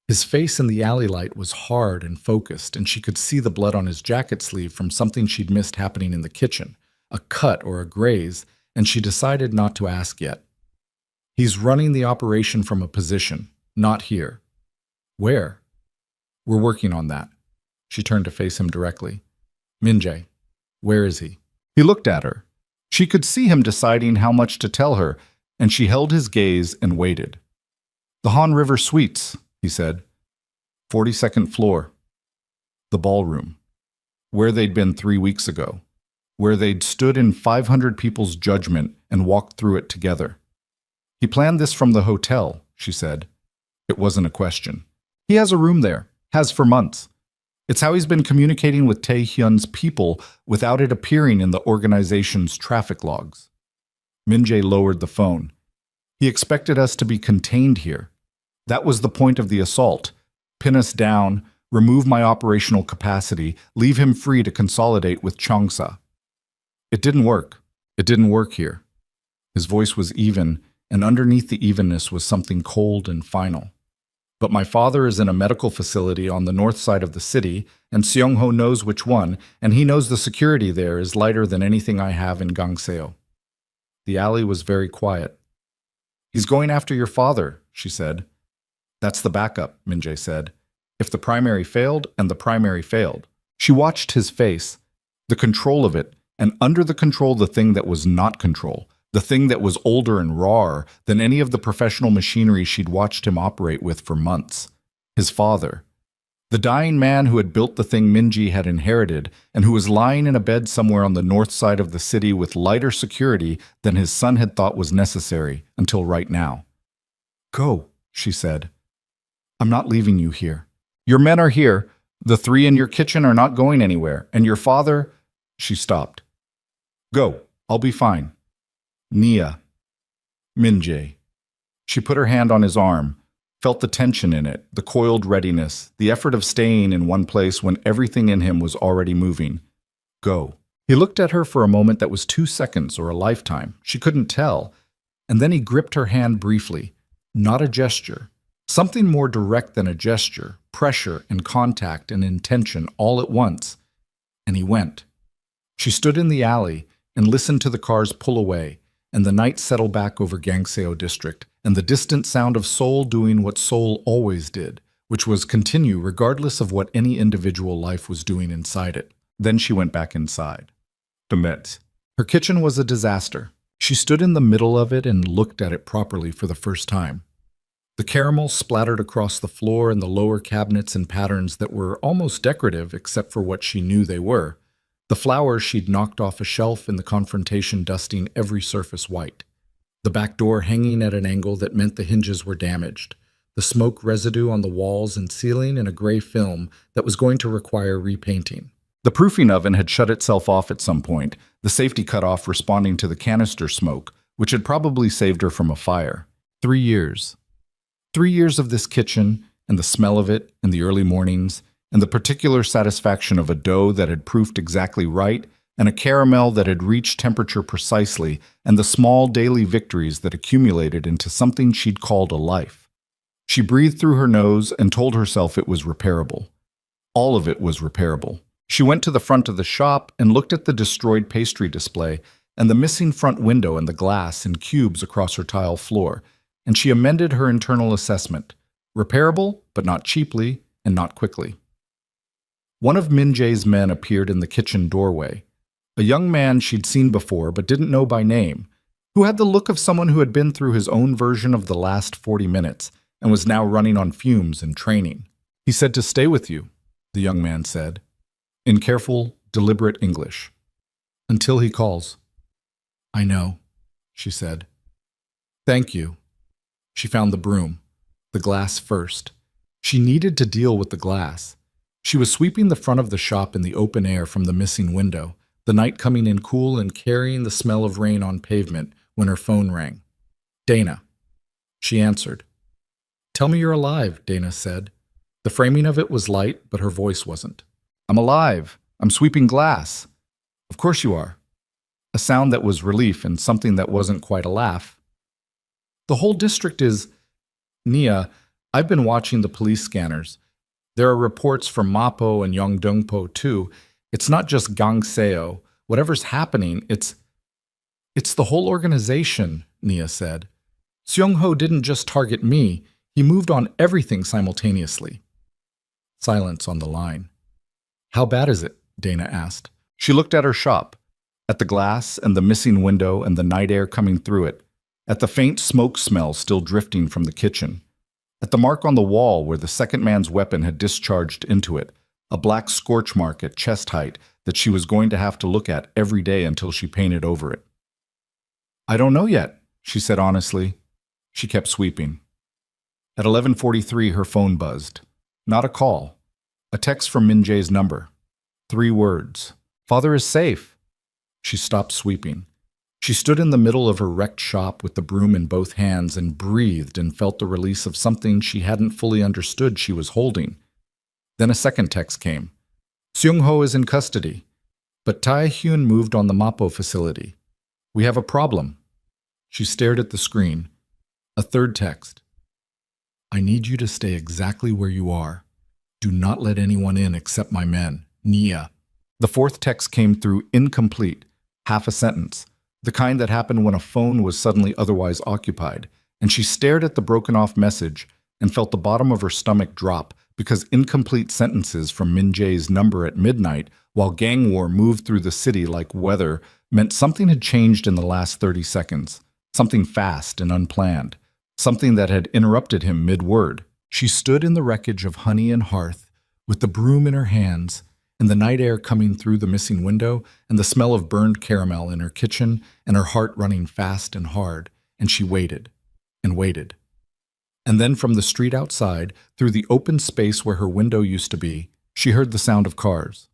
His face in the alley light was hard and focused, and she could see the blood on his jacket sleeve from something she'd missed happening in the kitchen, a cut or a graze, and she decided not to ask yet. "He's running the operation from a position, not here." "Where?" "We're working on that." She turned to face him directly. "Min-jae, where is he?" He looked at her. She could see him deciding how much to tell her, and she held his gaze and waited. "The Han River Suites," he said. 42nd floor. The ballroom. Where they'd been 3 weeks ago. Where they'd stood in 500 people's judgment and walked through it together. "He planned this from the hotel," she said. It wasn't a question. "He has a room there," Has for months. It's how he's been communicating with Taehyun's people without it appearing in the organization's traffic logs. Min-jae lowered the phone. He expected us to be contained here. That was the point of the assault. Pin us down, remove my operational capacity, leave him free to consolidate with Chongsa. It didn't work. It didn't work here. His voice was even, and underneath the evenness was something cold and final. But my father is in a medical facility on the north side of the city, and Seong-ho knows which one, and he knows the security there is lighter than anything I have in Gangseo. The alley was very quiet. He's going after your father, she said. That's the backup, Min-jae said. If the primary failed, and the primary failed. She watched his face, the control of it, and under the control the thing that was not control, the thing that was older and rawer than any of the professional machinery she'd watched him operate with for months. His father. The dying man who had built the thing Min-jae had inherited and who was lying in a bed somewhere on the north side of the city with lighter security than his son had thought was necessary until right now. Go, she said. I'm not leaving you here. Your men are here. The three in your kitchen are not going anywhere. And your father... She stopped. Go. I'll be fine. Nia. Min-jae. She put her hand on his arm, felt the tension in it, the coiled readiness, the effort of staying in one place when everything in him was already moving. Go. He looked at her for a moment that was 2 seconds or a lifetime. She couldn't tell. And then he gripped her hand briefly. Not a gesture. Something more direct than a gesture, pressure and contact and intention all at once. And he went. She stood in the alley and listened to the cars pull away, and the night settle back over Gangseo district, and the distant sound of Seoul doing what Seoul always did, which was continue regardless of what any individual life was doing inside it. Then she went back inside. Demet. Her kitchen was a disaster. She stood in the middle of it and looked at it properly for the first time. The caramel splattered across the floor and the lower cabinets in patterns that were almost decorative except for what she knew they were. The flowers she'd knocked off a shelf in the confrontation dusting every surface white. The back door hanging at an angle that meant the hinges were damaged. The smoke residue on the walls and ceiling in a gray film that was going to require repainting. The proofing oven had shut itself off at some point, the safety cutoff responding to the canister smoke, which had probably saved her from a fire. 3 years. 3 years of this kitchen, and the smell of it, and the early mornings, and the particular satisfaction of a dough that had proofed exactly right, and a caramel that had reached temperature precisely, and the small daily victories that accumulated into something she'd called a life. She breathed through her nose and told herself it was repairable. All of it was repairable. She went to the front of the shop and looked at the destroyed pastry display and the missing front window and the glass in cubes across her tile floor, and she amended her internal assessment. Repairable, but not cheaply and not quickly. One of Min-jae's men appeared in the kitchen doorway, a young man she'd seen before but didn't know by name, who had the look of someone who had been through his own version of the last 40 minutes and was now running on fumes and training. He said to stay with you, the young man said, in careful, deliberate English. Until he calls. I know, she said. Thank you. She found the broom, the glass first. She needed to deal with the glass. She was sweeping the front of the shop in the open air from the missing window, the night coming in cool and carrying the smell of rain on pavement when her phone rang. Dana. She answered. Tell me you're alive, Dana said. The framing of it was light, but her voice wasn't. I'm alive. I'm sweeping glass. Of course you are. A sound that was relief and something that wasn't quite a laugh. The whole district is... Nia, I've been watching the police scanners. There are reports from Mapo and Yeongdeungpo too. It's not just Gangseo. Whatever's happening, it's the whole organization, Nia said. Seong-ho didn't just target me. He moved on everything simultaneously. Silence on the line. How bad is it? Dana asked. She looked at her shop, at the glass and the missing window and the night air coming through it, at the faint smoke smell still drifting from the kitchen, at the mark on the wall where the second man's weapon had discharged into it, a black scorch mark at chest height that she was going to have to look at every day until she painted over it. I don't know yet, she said honestly. She kept sweeping. At 11:43, her phone buzzed. Not a call, A text from Min Jae's number. 3 words. Father is safe. She stopped sweeping. She stood in the middle of her wrecked shop with the broom in both hands and breathed and felt the release of something she hadn't fully understood she was holding. Then a second text came. Seung-ho is in custody, but Tae-hyun moved on the Mapo facility. We have a problem. She stared at the screen. A third text. I need you to stay exactly where you are. Do not let anyone in except my men. Nia. The fourth text came through incomplete, half a sentence, the kind that happened when a phone was suddenly otherwise occupied, and she stared at the broken-off message and felt the bottom of her stomach drop because incomplete sentences from Min Jae's number at midnight while gang war moved through the city like weather meant something had changed in the last 30 seconds, something fast and unplanned, something that had interrupted him mid-word. She stood in the wreckage of Honey and Hearth with the broom in her hands and the night air coming through the missing window and the smell of burned caramel in her kitchen and her heart running fast and hard, and she waited and waited. And then from the street outside, through the open space where her window used to be, she heard the sound of cars.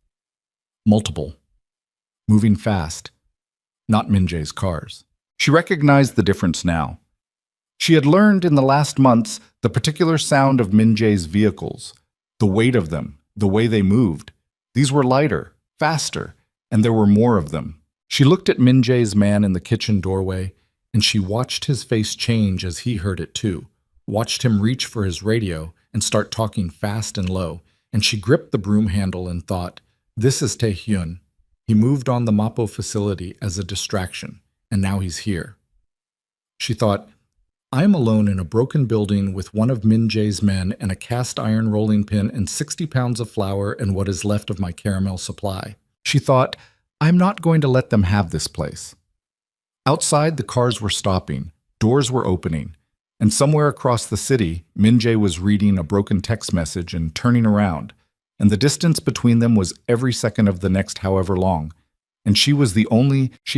Multiple. Moving fast. Not Min Jae's cars. She recognized the difference now. She had learned in the last months the particular sound of Min Jae's vehicles, the weight of them, the way they moved. These were lighter, faster, and there were more of them. She looked at Min Jae's man in the kitchen doorway, and she watched his face change as he heard it too, watched him reach for his radio and start talking fast and low, and she gripped the broom handle and thought, this is Tae-hyun. He moved on the Mapo facility as a distraction, and now he's here. She thought, I am alone in a broken building with one of Min Jae's men and a cast iron rolling pin and 60 pounds of flour and what is left of my caramel supply. She thought, I'm not going to let them have this place. Outside, the cars were stopping, doors were opening, and somewhere across the city, Min Jae was reading a broken text message and turning around, and the distance between them was every second of the next however long, and she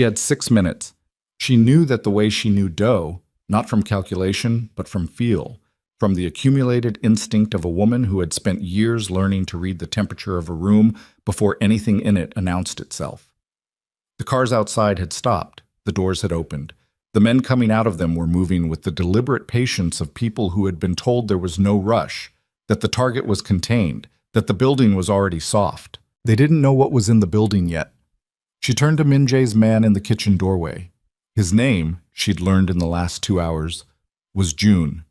had 6 minutes. She knew that the way she knew dough, not from calculation, but from feel, from the accumulated instinct of a woman who had spent years learning to read the temperature of a room before anything in it announced itself. The cars outside had stopped, the doors had opened. The men coming out of them were moving with the deliberate patience of people who had been told there was no rush, that the target was contained, that the building was already soft. They didn't know what was in the building yet. She turned to Min Jae's man in the kitchen doorway. His name, she'd learned in the last 2 hours, was June.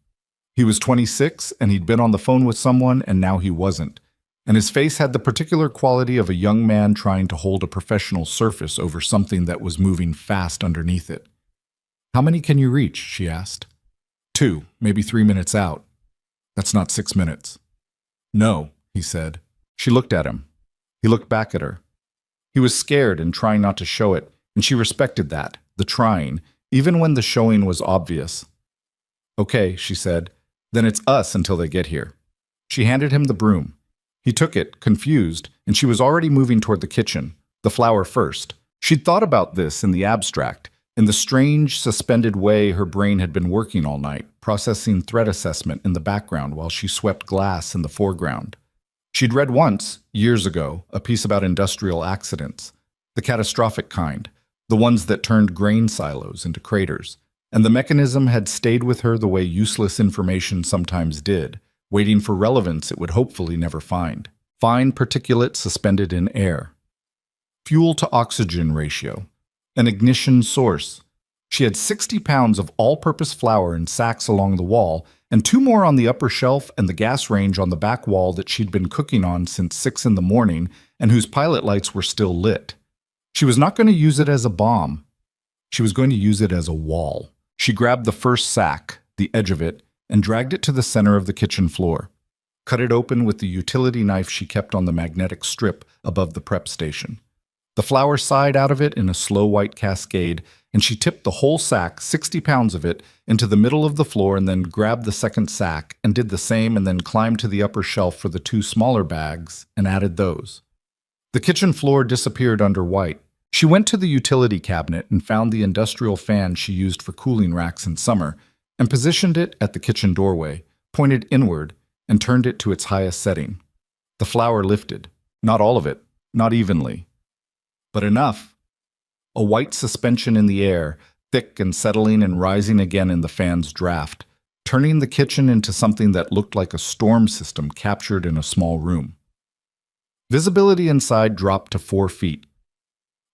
He was 26, and he'd been on the phone with someone, and now he wasn't. And his face had the particular quality of a young man trying to hold a professional surface over something that was moving fast underneath it. How many can you reach? She asked. 2, maybe 3 minutes out. That's not 6 minutes. No, he said. She looked at him. He looked back at her. He was scared and trying not to show it, and she respected that, the trying, even when the showing was obvious. Okay, she said, then it's us until they get here. She handed him the broom. He took it, confused, and she was already moving toward the kitchen, the flour first. She'd thought about this in the abstract, in the strange, suspended way her brain had been working all night, processing threat assessment in the background while she swept glass in the foreground. She'd read once, years ago, a piece about industrial accidents, the catastrophic kind, the ones that turned grain silos into craters, and the mechanism had stayed with her the way useless information sometimes did, waiting for relevance it would hopefully never find. Fine particulate suspended in air. Fuel-to-oxygen ratio. An ignition source. She had 60 pounds of all-purpose flour in sacks along the wall, and 2 more on the upper shelf and the gas range on the back wall that she'd been cooking on since 6 in the morning and whose pilot lights were still lit. She was not going to use it as a bomb. She was going to use it as a wall. She grabbed the first sack, the edge of it, and dragged it to the center of the kitchen floor. Cut it open with the utility knife she kept on the magnetic strip above the prep station. The flour sighed out of it in a slow white cascade, and she tipped the whole sack, 60 pounds of it, into the middle of the floor and then grabbed the second sack and did the same and then climbed to the upper shelf for the 2 smaller bags and added those. The kitchen floor disappeared under white. She went to the utility cabinet and found the industrial fan she used for cooling racks in summer and positioned it at the kitchen doorway, pointed inward, and turned it to its highest setting. The flour lifted. Not all of it, not evenly, but enough. A white suspension in the air, thick and settling and rising again in the fan's draft, turning the kitchen into something that looked like a storm system captured in a small room. Visibility inside dropped to 4 feet.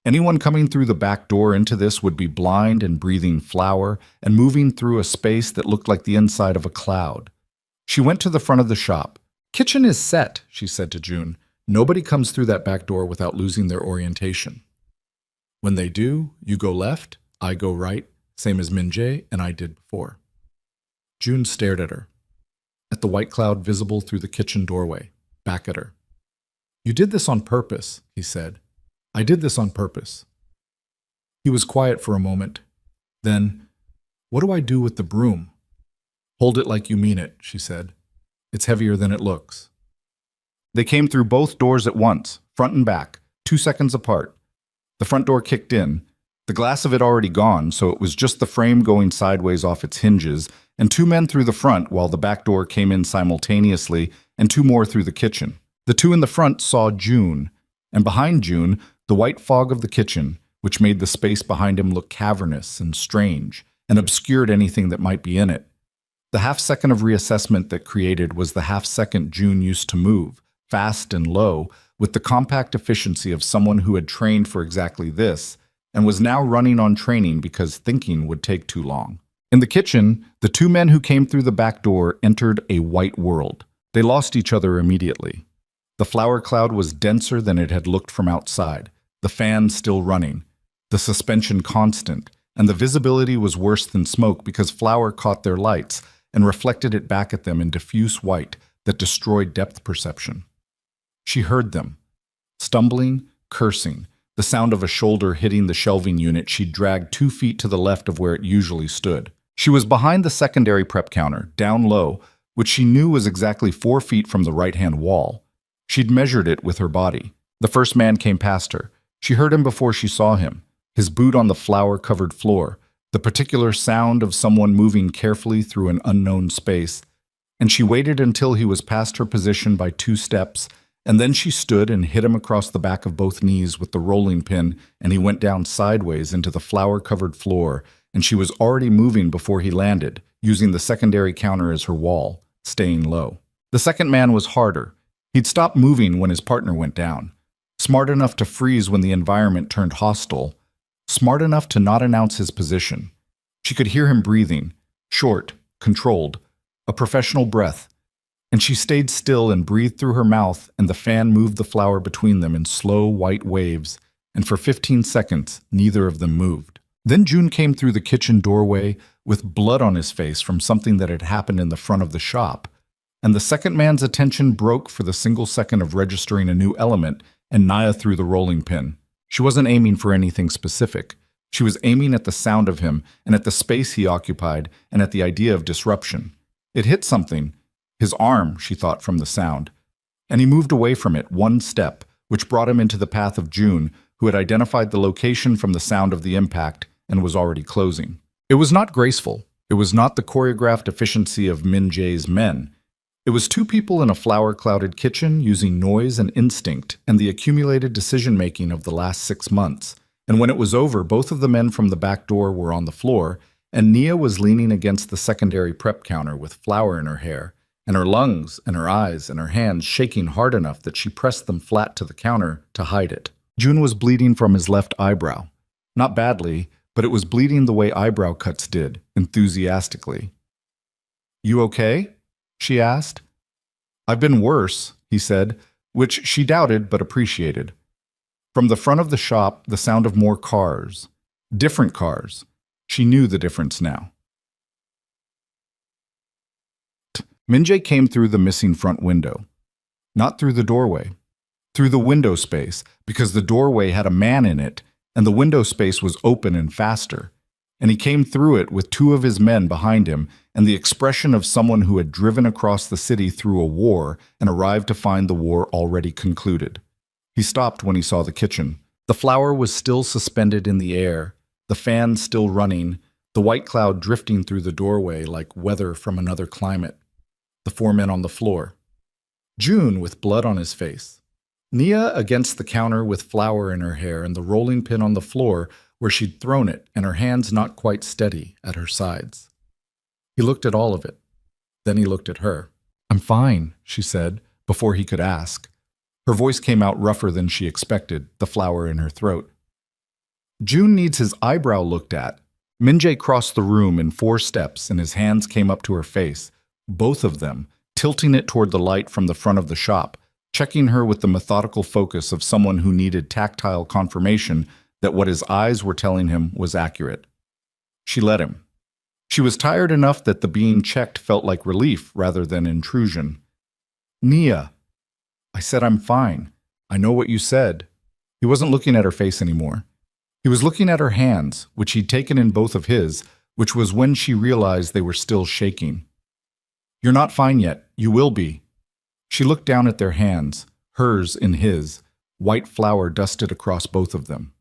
Anyone coming through the back door into this would be blind and breathing flour and moving through a space that looked like the inside of a cloud. She went to the front of the shop. "Kitchen is set," she said to June. "Nobody comes through that back door without losing their orientation. When they do, you go left, I go right, same as Min-jae and I did before." June stared at her, at the white cloud visible through the kitchen doorway, back at her. "You did this on purpose," he said. "I did this on purpose." He was quiet for a moment. Then, "What do I do with the broom?" "Hold it like you mean it," she said. "It's heavier than it looks." They came through both doors at once, front and back, 2 seconds apart. The front door kicked in, the glass of it already gone, so it was just the frame going sideways off its hinges, and 2 men through the front while the back door came in simultaneously, and 2 more through the kitchen. The 2 in the front saw June, and behind June, the white fog of the kitchen, which made the space behind him look cavernous and strange, and obscured anything that might be in it. The half-second of reassessment that created was the half-second June used to move, fast and low, with the compact efficiency of someone who had trained for exactly this, and was now running on training because thinking would take too long. In the kitchen, the 2 men who came through the back door entered a white world. They lost each other immediately. The flour cloud was denser than it had looked from outside, the fan still running, the suspension constant, and the visibility was worse than smoke because flour caught their lights and reflected it back at them in diffuse white that destroyed depth perception. She heard them, stumbling, cursing, the sound of a shoulder hitting the shelving unit she'd dragged 2 feet to the left of where it usually stood. She was behind the secondary prep counter, down low, which she knew was exactly 4 feet from the right-hand wall. She'd measured it with her body. The first man came past her. She heard him before she saw him, his boot on the flour-covered floor, the particular sound of someone moving carefully through an unknown space, and she waited until he was past her position by 2 steps, and then she stood and hit him across the back of both knees with the rolling pin, and he went down sideways into the flour-covered floor, and she was already moving before he landed, using the secondary counter as her wall, staying low. The second man was harder. He'd stopped moving when his partner went down. Smart enough to freeze when the environment turned hostile. Smart enough to not announce his position. She could hear him breathing, short, controlled, a professional breath. And she stayed still and breathed through her mouth, and the fan moved the flour between them in slow white waves, and for 15 seconds, neither of them moved. Then June came through the kitchen doorway with blood on his face from something that had happened in the front of the shop. And the second man's attention broke for the single second of registering a new element, and Naya threw the rolling pin. She wasn't aiming for anything specific. She was aiming at the sound of him, and at the space he occupied, and at the idea of disruption. It hit something. His arm, she thought from the sound. And he moved away from it 1 step, which brought him into the path of June, who had identified the location from the sound of the impact and was already closing. It was not graceful. It was not the choreographed efficiency of Min-jae's men. It was 2 people in a flour-clouded kitchen using noise and instinct and the accumulated decision-making of the last 6 months. And when it was over, both of the men from the back door were on the floor, and Nia was leaning against the secondary prep counter with flour in her hair, and her lungs and her eyes and her hands shaking hard enough that she pressed them flat to the counter to hide it. June was bleeding from his left eyebrow. Not badly, but it was bleeding the way eyebrow cuts did, enthusiastically. "You okay?" she asked. "I've been worse," he said, which she doubted but appreciated. From the front of the shop, the sound of more cars. Different cars. She knew the difference now. Min-jae came through the missing front window. Not through the doorway. Through the window space, because the doorway had a man in it, and the window space was open and faster. And he came through it with 2 of his men behind him, and the expression of someone who had driven across the city through a war and arrived to find the war already concluded. He stopped when he saw the kitchen. The flour was still suspended in the air, the fan still running, the white cloud drifting through the doorway like weather from another climate. The 4 men on the floor. June with blood on his face. Nia against the counter with flour in her hair and the rolling pin on the floor where she'd thrown it and her hands not quite steady at her sides. He looked at all of it. Then he looked at her. "I'm fine," she said, before he could ask. Her voice came out rougher than she expected, the flour in her throat. June needs his eyebrow looked at. Min-jae crossed the room in 4 steps and his hands came up to her face, both of them, tilting it toward the light from the front of the shop, checking her with the methodical focus of someone who needed tactile confirmation that what his eyes were telling him was accurate. She let him. She was tired enough that the being checked felt like relief rather than intrusion. "Nia." "I said I'm fine. I know what you said." He wasn't looking at her face anymore. He was looking at her hands, which he'd taken in both of his, which was when she realized they were still shaking. "You're not fine yet. You will be." She looked down at their hands, hers in his, white flour dusted across both of them.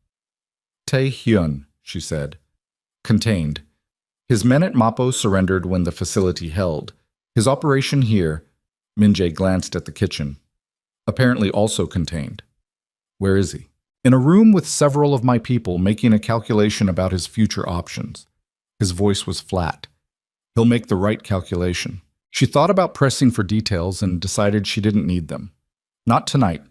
"Tae-hyun," she said. "Contained. His men at Mapo surrendered when the facility held. His operation here," Min-jae glanced at the kitchen, "apparently also contained. Where is he?" "In a room with several of my people making a calculation about his future options." His voice was flat. "He'll make the right calculation." She thought about pressing for details and decided she didn't need them. Not tonight.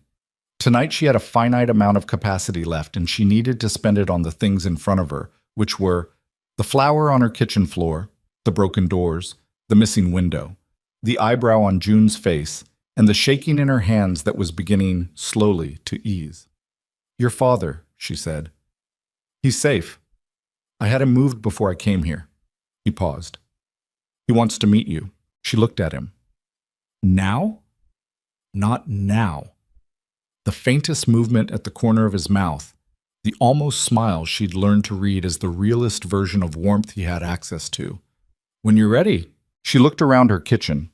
Tonight she had a finite amount of capacity left and she needed to spend it on the things in front of her, which were the flour on her kitchen floor, the broken doors, the missing window, the eyebrow on June's face, and the shaking in her hands that was beginning slowly to ease. "Your father," she said. "He's safe. I had him moved before I came here." He paused. "He wants to meet you." She looked at him. "Now?" "Not now." The faintest movement at the corner of his mouth, the almost smile she'd learned to read as the realest version of warmth he had access to. "When you're ready." She looked around her kitchen,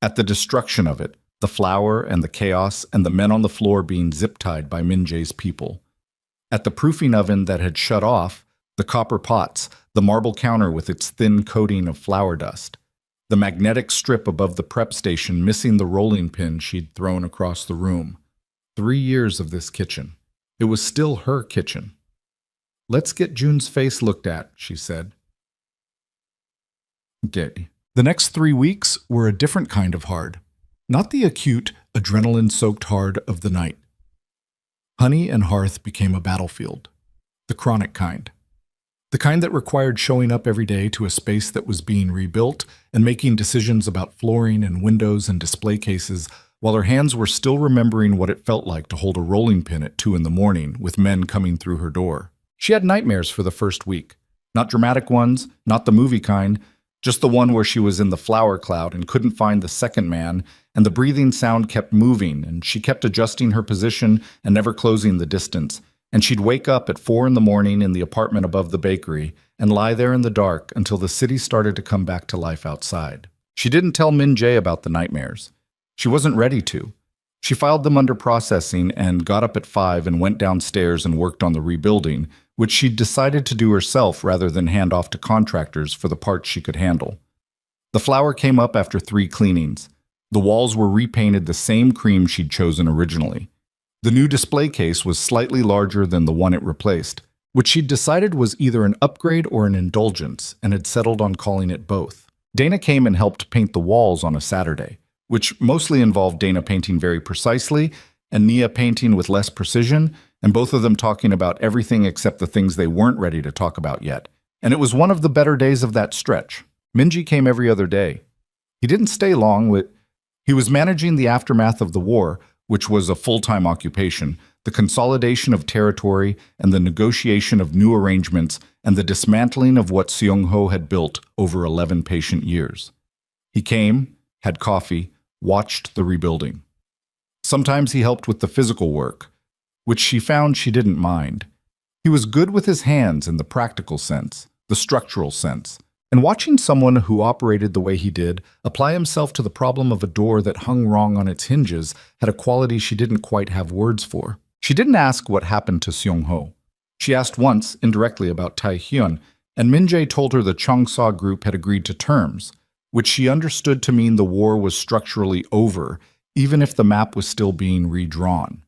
at the destruction of it, the flour and the chaos and the men on the floor being zip-tied by Min-jae's people. At the proofing oven that had shut off, the copper pots, the marble counter with its thin coating of flour dust, the magnetic strip above the prep station missing the rolling pin she'd thrown across the room. 3 years of this kitchen. It was still her kitchen. "Let's get June's face looked at," she said. Okay. The next 3 weeks were a different kind of hard. Not the acute, adrenaline-soaked hard of the night. Honey and hearth became a battlefield. The chronic kind. The kind that required showing up every day to a space that was being rebuilt and making decisions about flooring and windows and display cases while her hands were still remembering what it felt like to hold a rolling pin at 2 a.m. with men coming through her door. She had nightmares for the first week. Not dramatic ones, not the movie kind, just the one where she was in the flower cloud and couldn't find the second man, and the breathing sound kept moving, and she kept adjusting her position and never closing the distance, and she'd wake up at 4 a.m. in the apartment above the bakery and lie there in the dark until the city started to come back to life outside. She didn't tell Min-jae about the nightmares. She wasn't ready to. She filed them under processing and got up at 5 and went downstairs and worked on the rebuilding, which she'd decided to do herself rather than hand off to contractors for the parts she could handle. The flour came up after 3 cleanings. The walls were repainted the same cream she'd chosen originally. The new display case was slightly larger than the one it replaced, which she'd decided was either an upgrade or an indulgence, and had settled on calling it both. Dana came and helped paint the walls on a Saturday, which mostly involved Dana painting very precisely and Nia painting with less precision, and both of them talking about everything except the things they weren't ready to talk about yet. And it was one of the better days of that stretch. Min-jae came every other day. He didn't stay long. He was managing the aftermath of the war, which was a full-time occupation, the consolidation of territory and the negotiation of new arrangements and the dismantling of what Seong-ho had built over 11 patient years. He came, had coffee, watched the rebuilding. Sometimes he helped with the physical work, which she found she didn't mind. He was good with his hands in the practical sense, the structural sense, and watching someone who operated the way he did apply himself to the problem of a door that hung wrong on its hinges had a quality she didn't quite have words for. She didn't ask what happened to Seong-ho. She asked once, indirectly, about Tae-hyun, and Min-jae told her the Cheongsa group had agreed to terms, which she understood to mean the war was structurally over, even if the map was still being redrawn.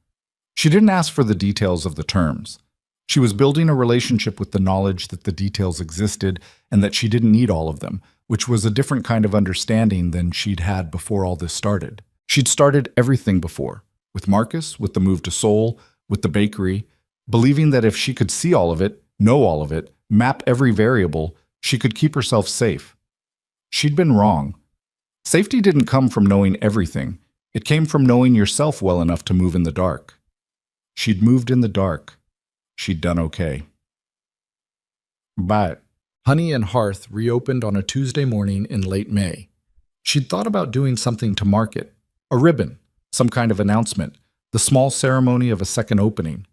She didn't ask for the details of the terms. She was building a relationship with the knowledge that the details existed and that she didn't need all of them, which was a different kind of understanding than she'd had before all this started. She'd started everything before, with Marcus, with the move to Seoul, with the bakery, believing that if she could see all of it, know all of it, map every variable, she could keep herself safe. She'd been wrong. Safety didn't come from knowing everything. It came from knowing yourself well enough to move in the dark. She'd moved in the dark. She'd done okay. But Honey and Hearth reopened on a Tuesday morning in late May. She'd thought about doing something to mark it. A ribbon, some kind of announcement, the small ceremony of a second opening.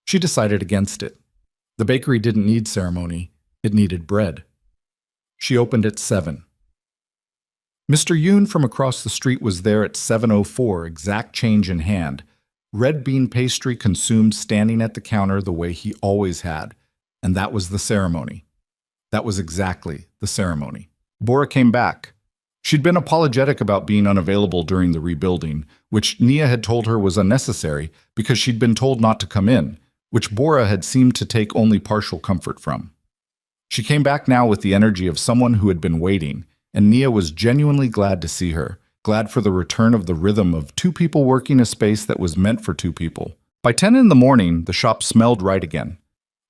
She decided against it. The bakery didn't need ceremony. It needed bread. She opened at 7. Mr. Yoon from across the street was there at 7:04, exact change in hand. Red bean pastry consumed standing at the counter the way he always had. And that was the ceremony. That was exactly the ceremony. Bora came back. She'd been apologetic about being unavailable during the rebuilding, which Nia had told her was unnecessary because she'd been told not to come in, which Bora had seemed to take only partial comfort from. She came back now with the energy of someone who had been waiting, and Nia was genuinely glad to see her, glad for the return of the rhythm of two people working a space that was meant for two people. By 10 in the morning, the shop smelled right again.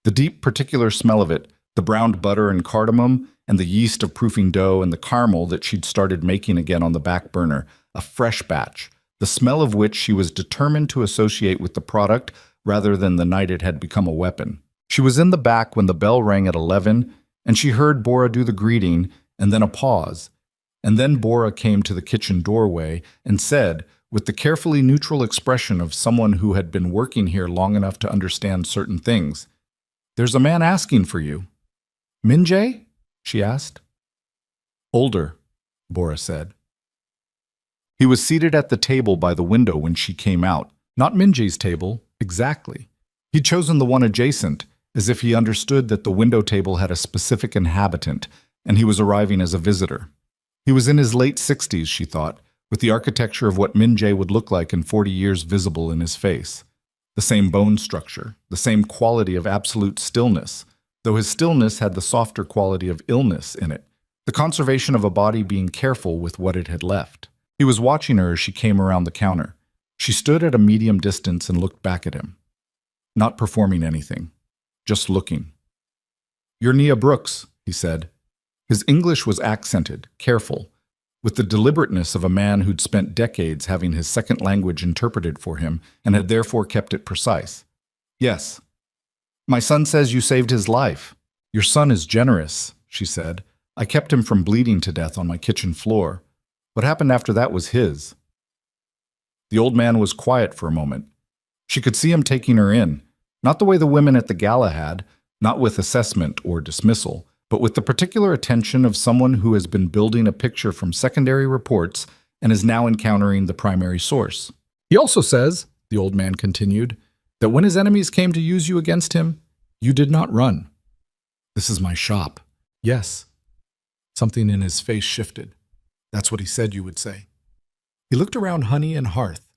The deep, particular smell of it, the browned butter and cardamom, and the yeast of proofing dough and the caramel that she'd started making again on the back burner, a fresh batch, the smell of which she was determined to associate with the product rather than the night it had become a weapon. She was in the back when the bell rang at 11, and she heard Bora do the greeting, and then a pause. And then Bora came to the kitchen doorway and said, with the carefully neutral expression of someone who had been working here long enough to understand certain things, "There's a man asking for you." "Min-jae?" she asked. "Older," Bora said. He was seated at the table by the window when she came out. Not Min-jae's table, exactly. He'd chosen the one adjacent, as if he understood that the window table had a specific inhabitant, and he was arriving as a visitor. He was in his late 60s, she thought, with the architecture of what Min-jae would look like in 40 years visible in his face. The same bone structure, the same quality of absolute stillness, though his stillness had the softer quality of illness in it, the conservation of a body being careful with what it had left. He was watching her as she came around the counter. She stood at a medium distance and looked back at him. Not performing anything, just looking. "You're Nia Brooks," he said. His English was accented, careful, with the deliberateness of a man who'd spent decades having his second language interpreted for him and had therefore kept it precise. "Yes. My son says you saved his life." "Your son is generous," she said. "I kept him from bleeding to death on my kitchen floor. What happened after that was his." The old man was quiet for a moment. She could see him taking her in, not the way the women at the gala had, not with assessment or dismissal, but with the particular attention of someone who has been building a picture from secondary reports and is now encountering the primary source. "He also says," the old man continued, "that when his enemies came to use you against him, you did not run." "This is my shop." "Yes." Something in his face shifted. "That's what he said you would say." He looked around Honey and Hearth,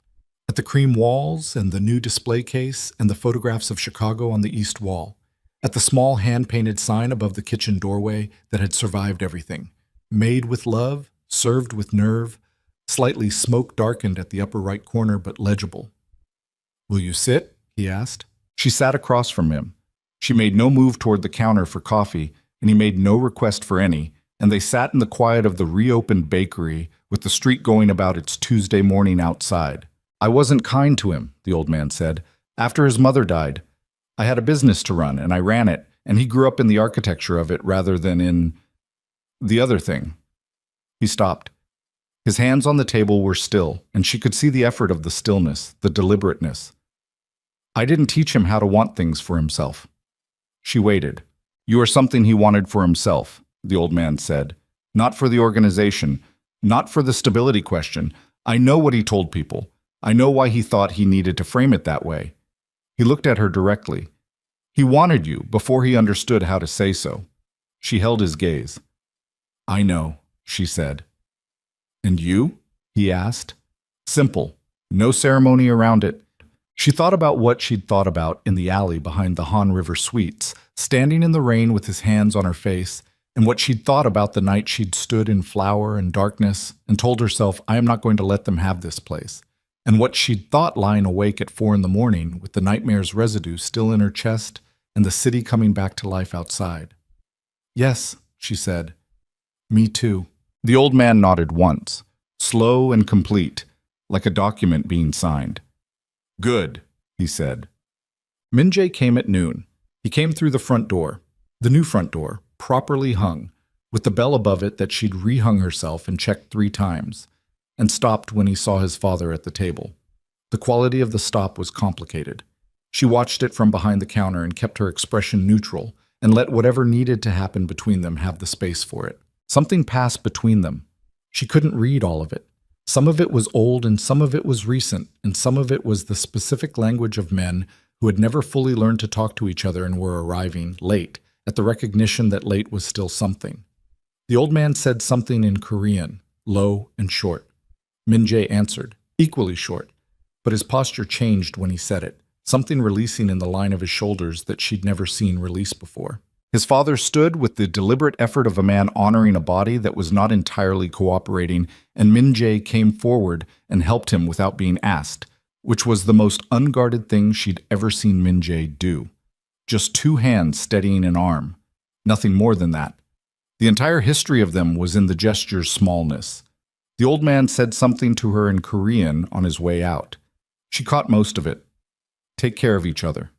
at the cream walls and the new display case and the photographs of Chicago on the east wall, at the small hand-painted sign above the kitchen doorway that had survived everything. Made with love, served with nerve, slightly smoke-darkened at the upper right corner but legible. "Will you sit?" he asked. She sat across from him. She made no move toward the counter for coffee, and he made no request for any, and they sat in the quiet of the reopened bakery with the street going about its Tuesday morning outside. "I wasn't kind to him," the old man said. "After his mother died, I had a business to run, and I ran it, and he grew up in the architecture of it rather than in the other thing." He stopped. His hands on the table were still, and she could see the effort of the stillness, the deliberateness. "I didn't teach him how to want things for himself." She waited. "You are something he wanted for himself," the old man said. "Not for the organization, not for the stability question. I know what he told people. I know why he thought he needed to frame it that way." He looked at her directly. "He wanted you before he understood how to say so." She held his gaze. "I know," she said. "And you?" he asked. "Simple. No ceremony around it. She thought about what she'd thought about in the alley behind the Han River Suites, standing in the rain with his hands on her face, and what she'd thought about the night she'd stood in flour and darkness and told herself, I am not going to let them have this place, and what she'd thought lying awake at 4 a.m. with the nightmare's residue still in her chest and the city coming back to life outside. Yes, she said. Me too. The old man nodded once, slow and complete, like a document being signed. Good, he said. Min-jae came at noon. He came through the front door, the new front door, properly hung, with the bell above it that she'd rehung herself and checked 3 times, and stopped when he saw his father at the table. The quality of the stop was complicated. She watched it from behind the counter and kept her expression neutral and let whatever needed to happen between them have the space for it. Something passed between them. She couldn't read all of it. Some of it was old and some of it was recent, and some of it was the specific language of men who had never fully learned to talk to each other and were arriving, late, at the recognition that late was still something. The old man said something in Korean, low and short. Min-jae answered, equally short, but his posture changed when he said it, something releasing in the line of his shoulders that she'd never seen release before. His father stood with the deliberate effort of a man honoring a body that was not entirely cooperating, and Min-jae came forward and helped him without being asked, which was the most unguarded thing she'd ever seen Min-jae do. Just 2 hands steadying an arm. Nothing more than that. The entire history of them was in the gesture's smallness. The old man said something to her in Korean on his way out. She caught most of it. Take care of each other.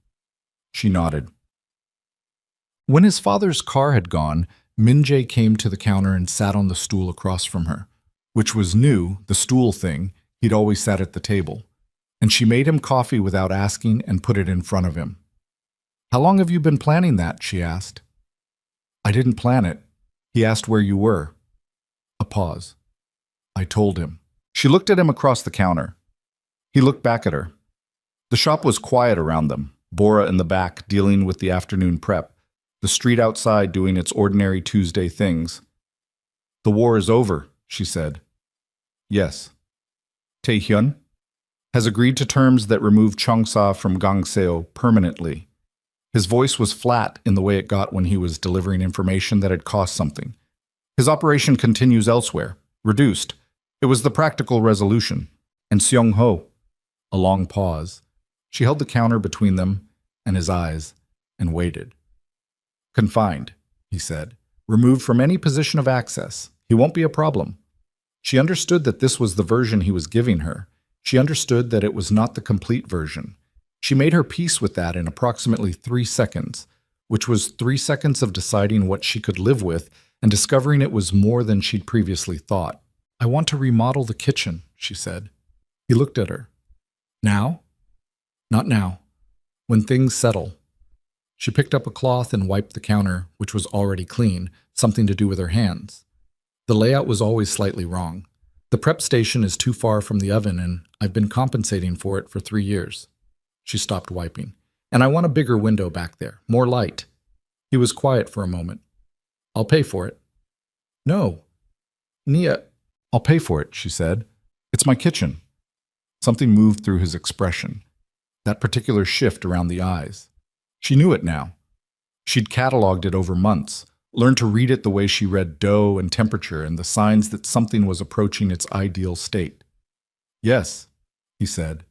She nodded. When his father's car had gone, Min-jae came to the counter and sat on the stool across from her, which was new, the stool thing. He'd always sat at the table. And she made him coffee without asking and put it in front of him. How long have you been planning that? She asked. I didn't plan it. He asked where you were. A pause. I told him. She looked at him across the counter. He looked back at her. The shop was quiet around them, Bora in the back dealing with the afternoon prep, the street outside doing its ordinary Tuesday things. The war is over, she said. Yes. Taehyun has agreed to terms that remove Cheongsa from Gangseo permanently. His voice was flat in the way it got when he was delivering information that had cost something. His operation continues elsewhere, reduced. It was the practical resolution. And Seong-ho. A long pause. She held the counter between them and his eyes and waited. Confined, he said. Removed from any position of access. He won't be a problem. She understood that this was the version he was giving her. She understood that it was not the complete version. She made her peace with that in approximately 3 seconds, which was 3 seconds of deciding what she could live with and discovering it was more than she'd previously thought. I want to remodel the kitchen, she said. He looked at her. Now? Not now. When things settle. She picked up a cloth and wiped the counter, which was already clean, something to do with her hands. The layout was always slightly wrong. The prep station is too far from the oven, and I've been compensating for it for 3 years. She stopped wiping. And I want a bigger window back there, more light. He was quiet for a moment. I'll pay for it. No. Nia, I'll pay for it, she said. It's my kitchen. Something moved through his expression. That particular shift around the eyes. She knew it now. She'd cataloged it over months, learned to read it the way she read dough and temperature and the signs that something was approaching its ideal state. Yes, he said.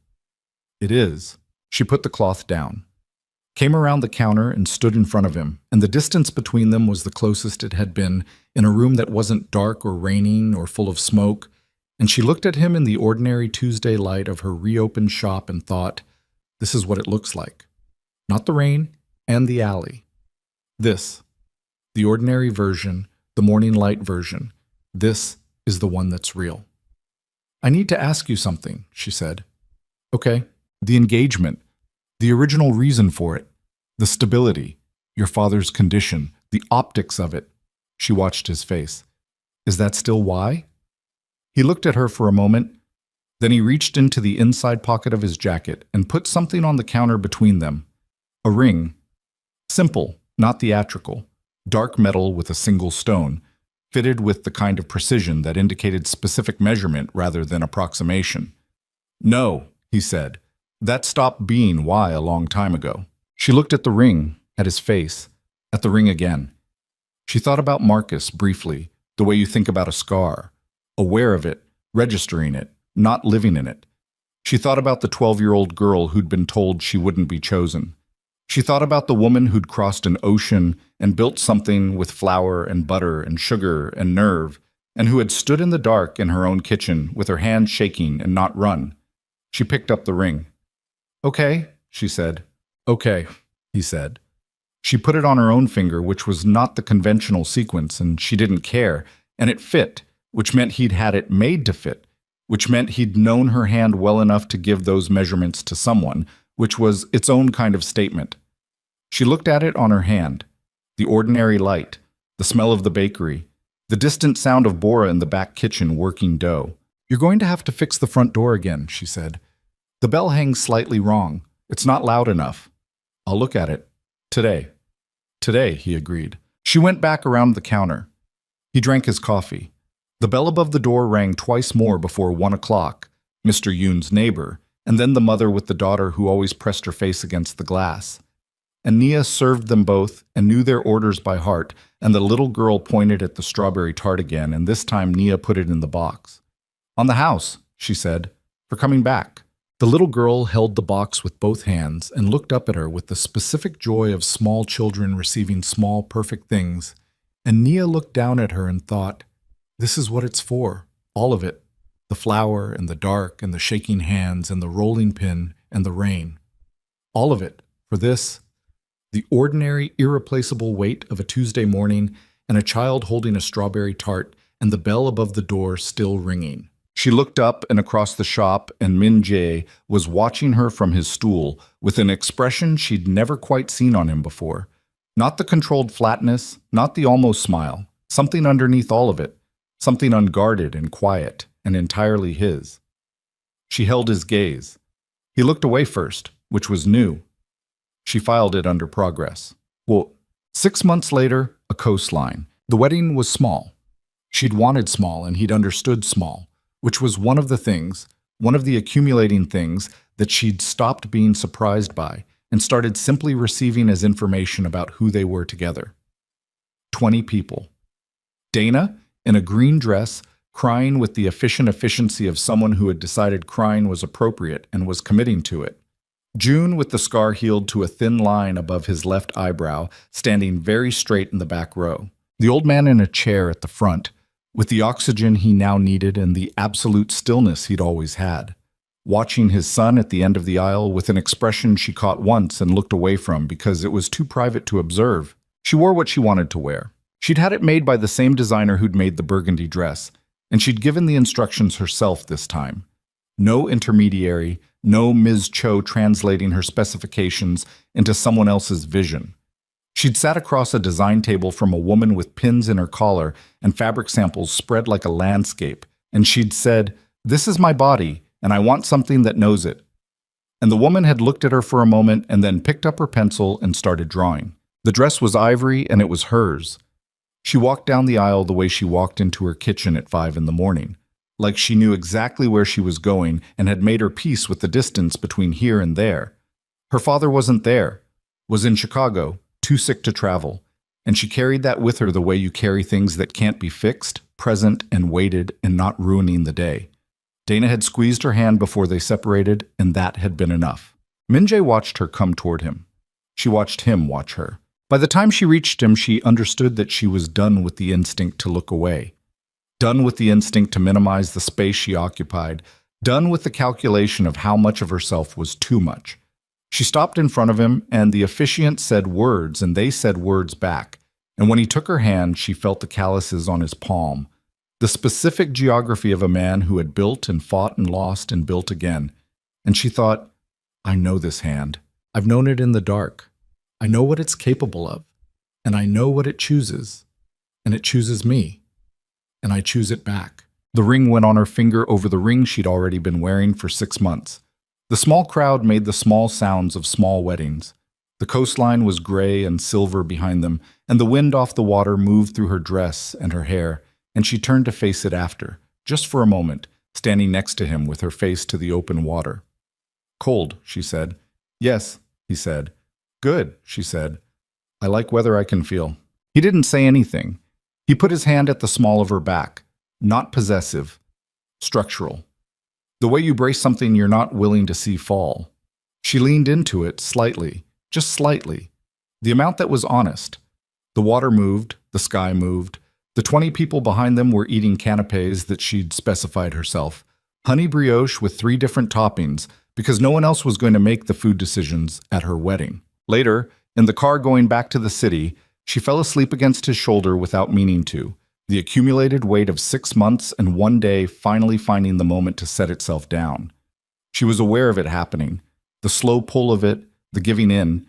It is. She put the cloth down, came around the counter and stood in front of him, and the distance between them was the closest it had been in a room that wasn't dark or raining or full of smoke, and she looked at him in the ordinary Tuesday light of her reopened shop and thought, this is what it looks like. Not the rain and the alley. This, the ordinary version, the morning light version, this is the one that's real. I need to ask you something, she said. Okay. The engagement, the original reason for it, the stability, your father's condition, the optics of it. She watched his face. Is that still why? He looked at her for a moment. Then he reached into the inside pocket of his jacket and put something on the counter between them. A ring. Simple, not theatrical. Dark metal with a single stone, fitted with the kind of precision that indicated specific measurement rather than approximation. No, he said. That stopped being why a long time ago. She looked at the ring, at his face, at the ring again. She thought about Marcus briefly, the way you think about a scar, aware of it, registering it, not living in it. She thought about the 12-year-old girl who'd been told she wouldn't be chosen. She thought about the woman who'd crossed an ocean and built something with flour and butter and sugar and nerve, and who had stood in the dark in her own kitchen with her hand shaking and not run. She picked up the ring. Okay, she said. Okay, he said. She put it on her own finger, which was not the conventional sequence, and she didn't care, and it fit, which meant he'd had it made to fit, which meant he'd known her hand well enough to give those measurements to someone, which was its own kind of statement. She looked at it on her hand, the ordinary light, the smell of the bakery, the distant sound of Bora in the back kitchen working dough. You're going to have to fix the front door again, she said. The bell hangs slightly wrong. It's not loud enough. I'll look at it. Today. Today, he agreed. She went back around the counter. He drank his coffee. The bell above the door rang twice more before 1 o'clock, Mr. Yoon's neighbor, and then the mother with the daughter who always pressed her face against the glass. And Nia served them both and knew their orders by heart, and the little girl pointed at the strawberry tart again, and this time Nia put it in the box. On the house, she said, for coming back. The little girl held the box with both hands and looked up at her with the specific joy of small children receiving small, perfect things, and Nia looked down at her and thought, this is what it's for, all of it, the flower and the dark and the shaking hands and the rolling pin and the rain. All of it, for this, the ordinary, irreplaceable weight of a Tuesday morning and a child holding a strawberry tart and the bell above the door still ringing. She looked up and across the shop, and Min Jae was watching her from his stool with an expression she'd never quite seen on him before. Not the controlled flatness, not the almost smile, something underneath all of it, something unguarded and quiet and entirely his. She held his gaze. He looked away first, which was new. She filed it under progress. Well, 6 months later, a coastline. The wedding was small. She'd wanted small, and he'd understood small, which was one of the things, one of the accumulating things that she'd stopped being surprised by and started simply receiving as information about who they were together. 20 people. Dana, in a green dress, crying with the efficient efficiency of someone who had decided crying was appropriate and was committing to it. June, with the scar healed to a thin line above his left eyebrow, standing very straight in the back row. The old man in a chair at the front, with the oxygen he now needed and the absolute stillness he'd always had. Watching his son at the end of the aisle with an expression she caught once and looked away from because it was too private to observe. She wore what she wanted to wear. She'd had it made by the same designer who'd made the burgundy dress, and she'd given the instructions herself this time. No intermediary, no Ms. Cho translating her specifications into someone else's vision. She'd sat across a design table from a woman with pins in her collar and fabric samples spread like a landscape, and she'd said, "This is my body, and I want something that knows it." And the woman had looked at her for a moment and then picked up her pencil and started drawing. The dress was ivory, and it was hers. She walked down the aisle the way she walked into her kitchen at 5 in the morning, like she knew exactly where she was going and had made her peace with the distance between here and there. Her father wasn't there, was in Chicago, too sick to travel, and she carried that with her the way you carry things that can't be fixed, present, and weighted and not ruining the day. Dana had squeezed her hand before they separated, and that had been enough. Min-jae watched her come toward him. She watched him watch her. By the time she reached him, she understood that she was done with the instinct to look away. Done with the instinct to minimize the space she occupied. Done with the calculation of how much of herself was too much. She stopped in front of him, and the officiant said words, and they said words back. And when he took her hand, she felt the calluses on his palm. The specific geography of a man who had built and fought and lost and built again. And she thought, I know this hand. I've known it in the dark. I know what it's capable of. And I know what it chooses. And it chooses me. And I choose it back. The ring went on her finger over the ring she'd already been wearing for 6 months. The small crowd made the small sounds of small weddings. The coastline was gray and silver behind them, and the wind off the water moved through her dress and her hair, and she turned to face it after, just for a moment, standing next to him with her face to the open water. "Cold," she said. "Yes," he said. "Good," she said. "I like weather I can feel." He didn't say anything. He put his hand at the small of her back. Not possessive. Structural. The way you brace something you're not willing to see fall. She leaned into it slightly, just slightly. The amount that was honest. The water moved, the sky moved. The 20 people behind them were eating canapes that she'd specified herself. Honey brioche with 3 different toppings, because no one else was going to make the food decisions at her wedding. Later, in the car going back to the city, she fell asleep against his shoulder without meaning to, the accumulated weight of 6 months and 1 day finally finding the moment to set itself down. She was aware of it happening, the slow pull of it, the giving in,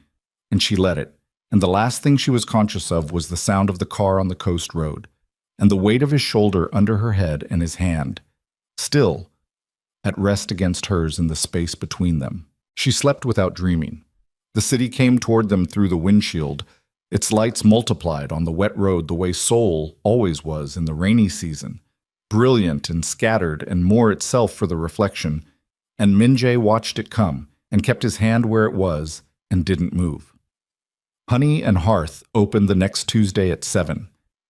and she let it. And the last thing she was conscious of was the sound of the car on the coast road, and the weight of his shoulder under her head and his hand, still, at rest against hers in the space between them. She slept without dreaming. The city came toward them through the windshield, its lights multiplied on the wet road the way Seoul always was in the rainy season, brilliant and scattered and more itself for the reflection, and Min-jae watched it come and kept his hand where it was and didn't move. Honey and Hearth opened the next Tuesday at 7.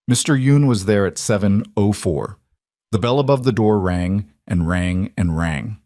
Mr. Yoon was there at 7:04. The bell above the door rang and rang and rang.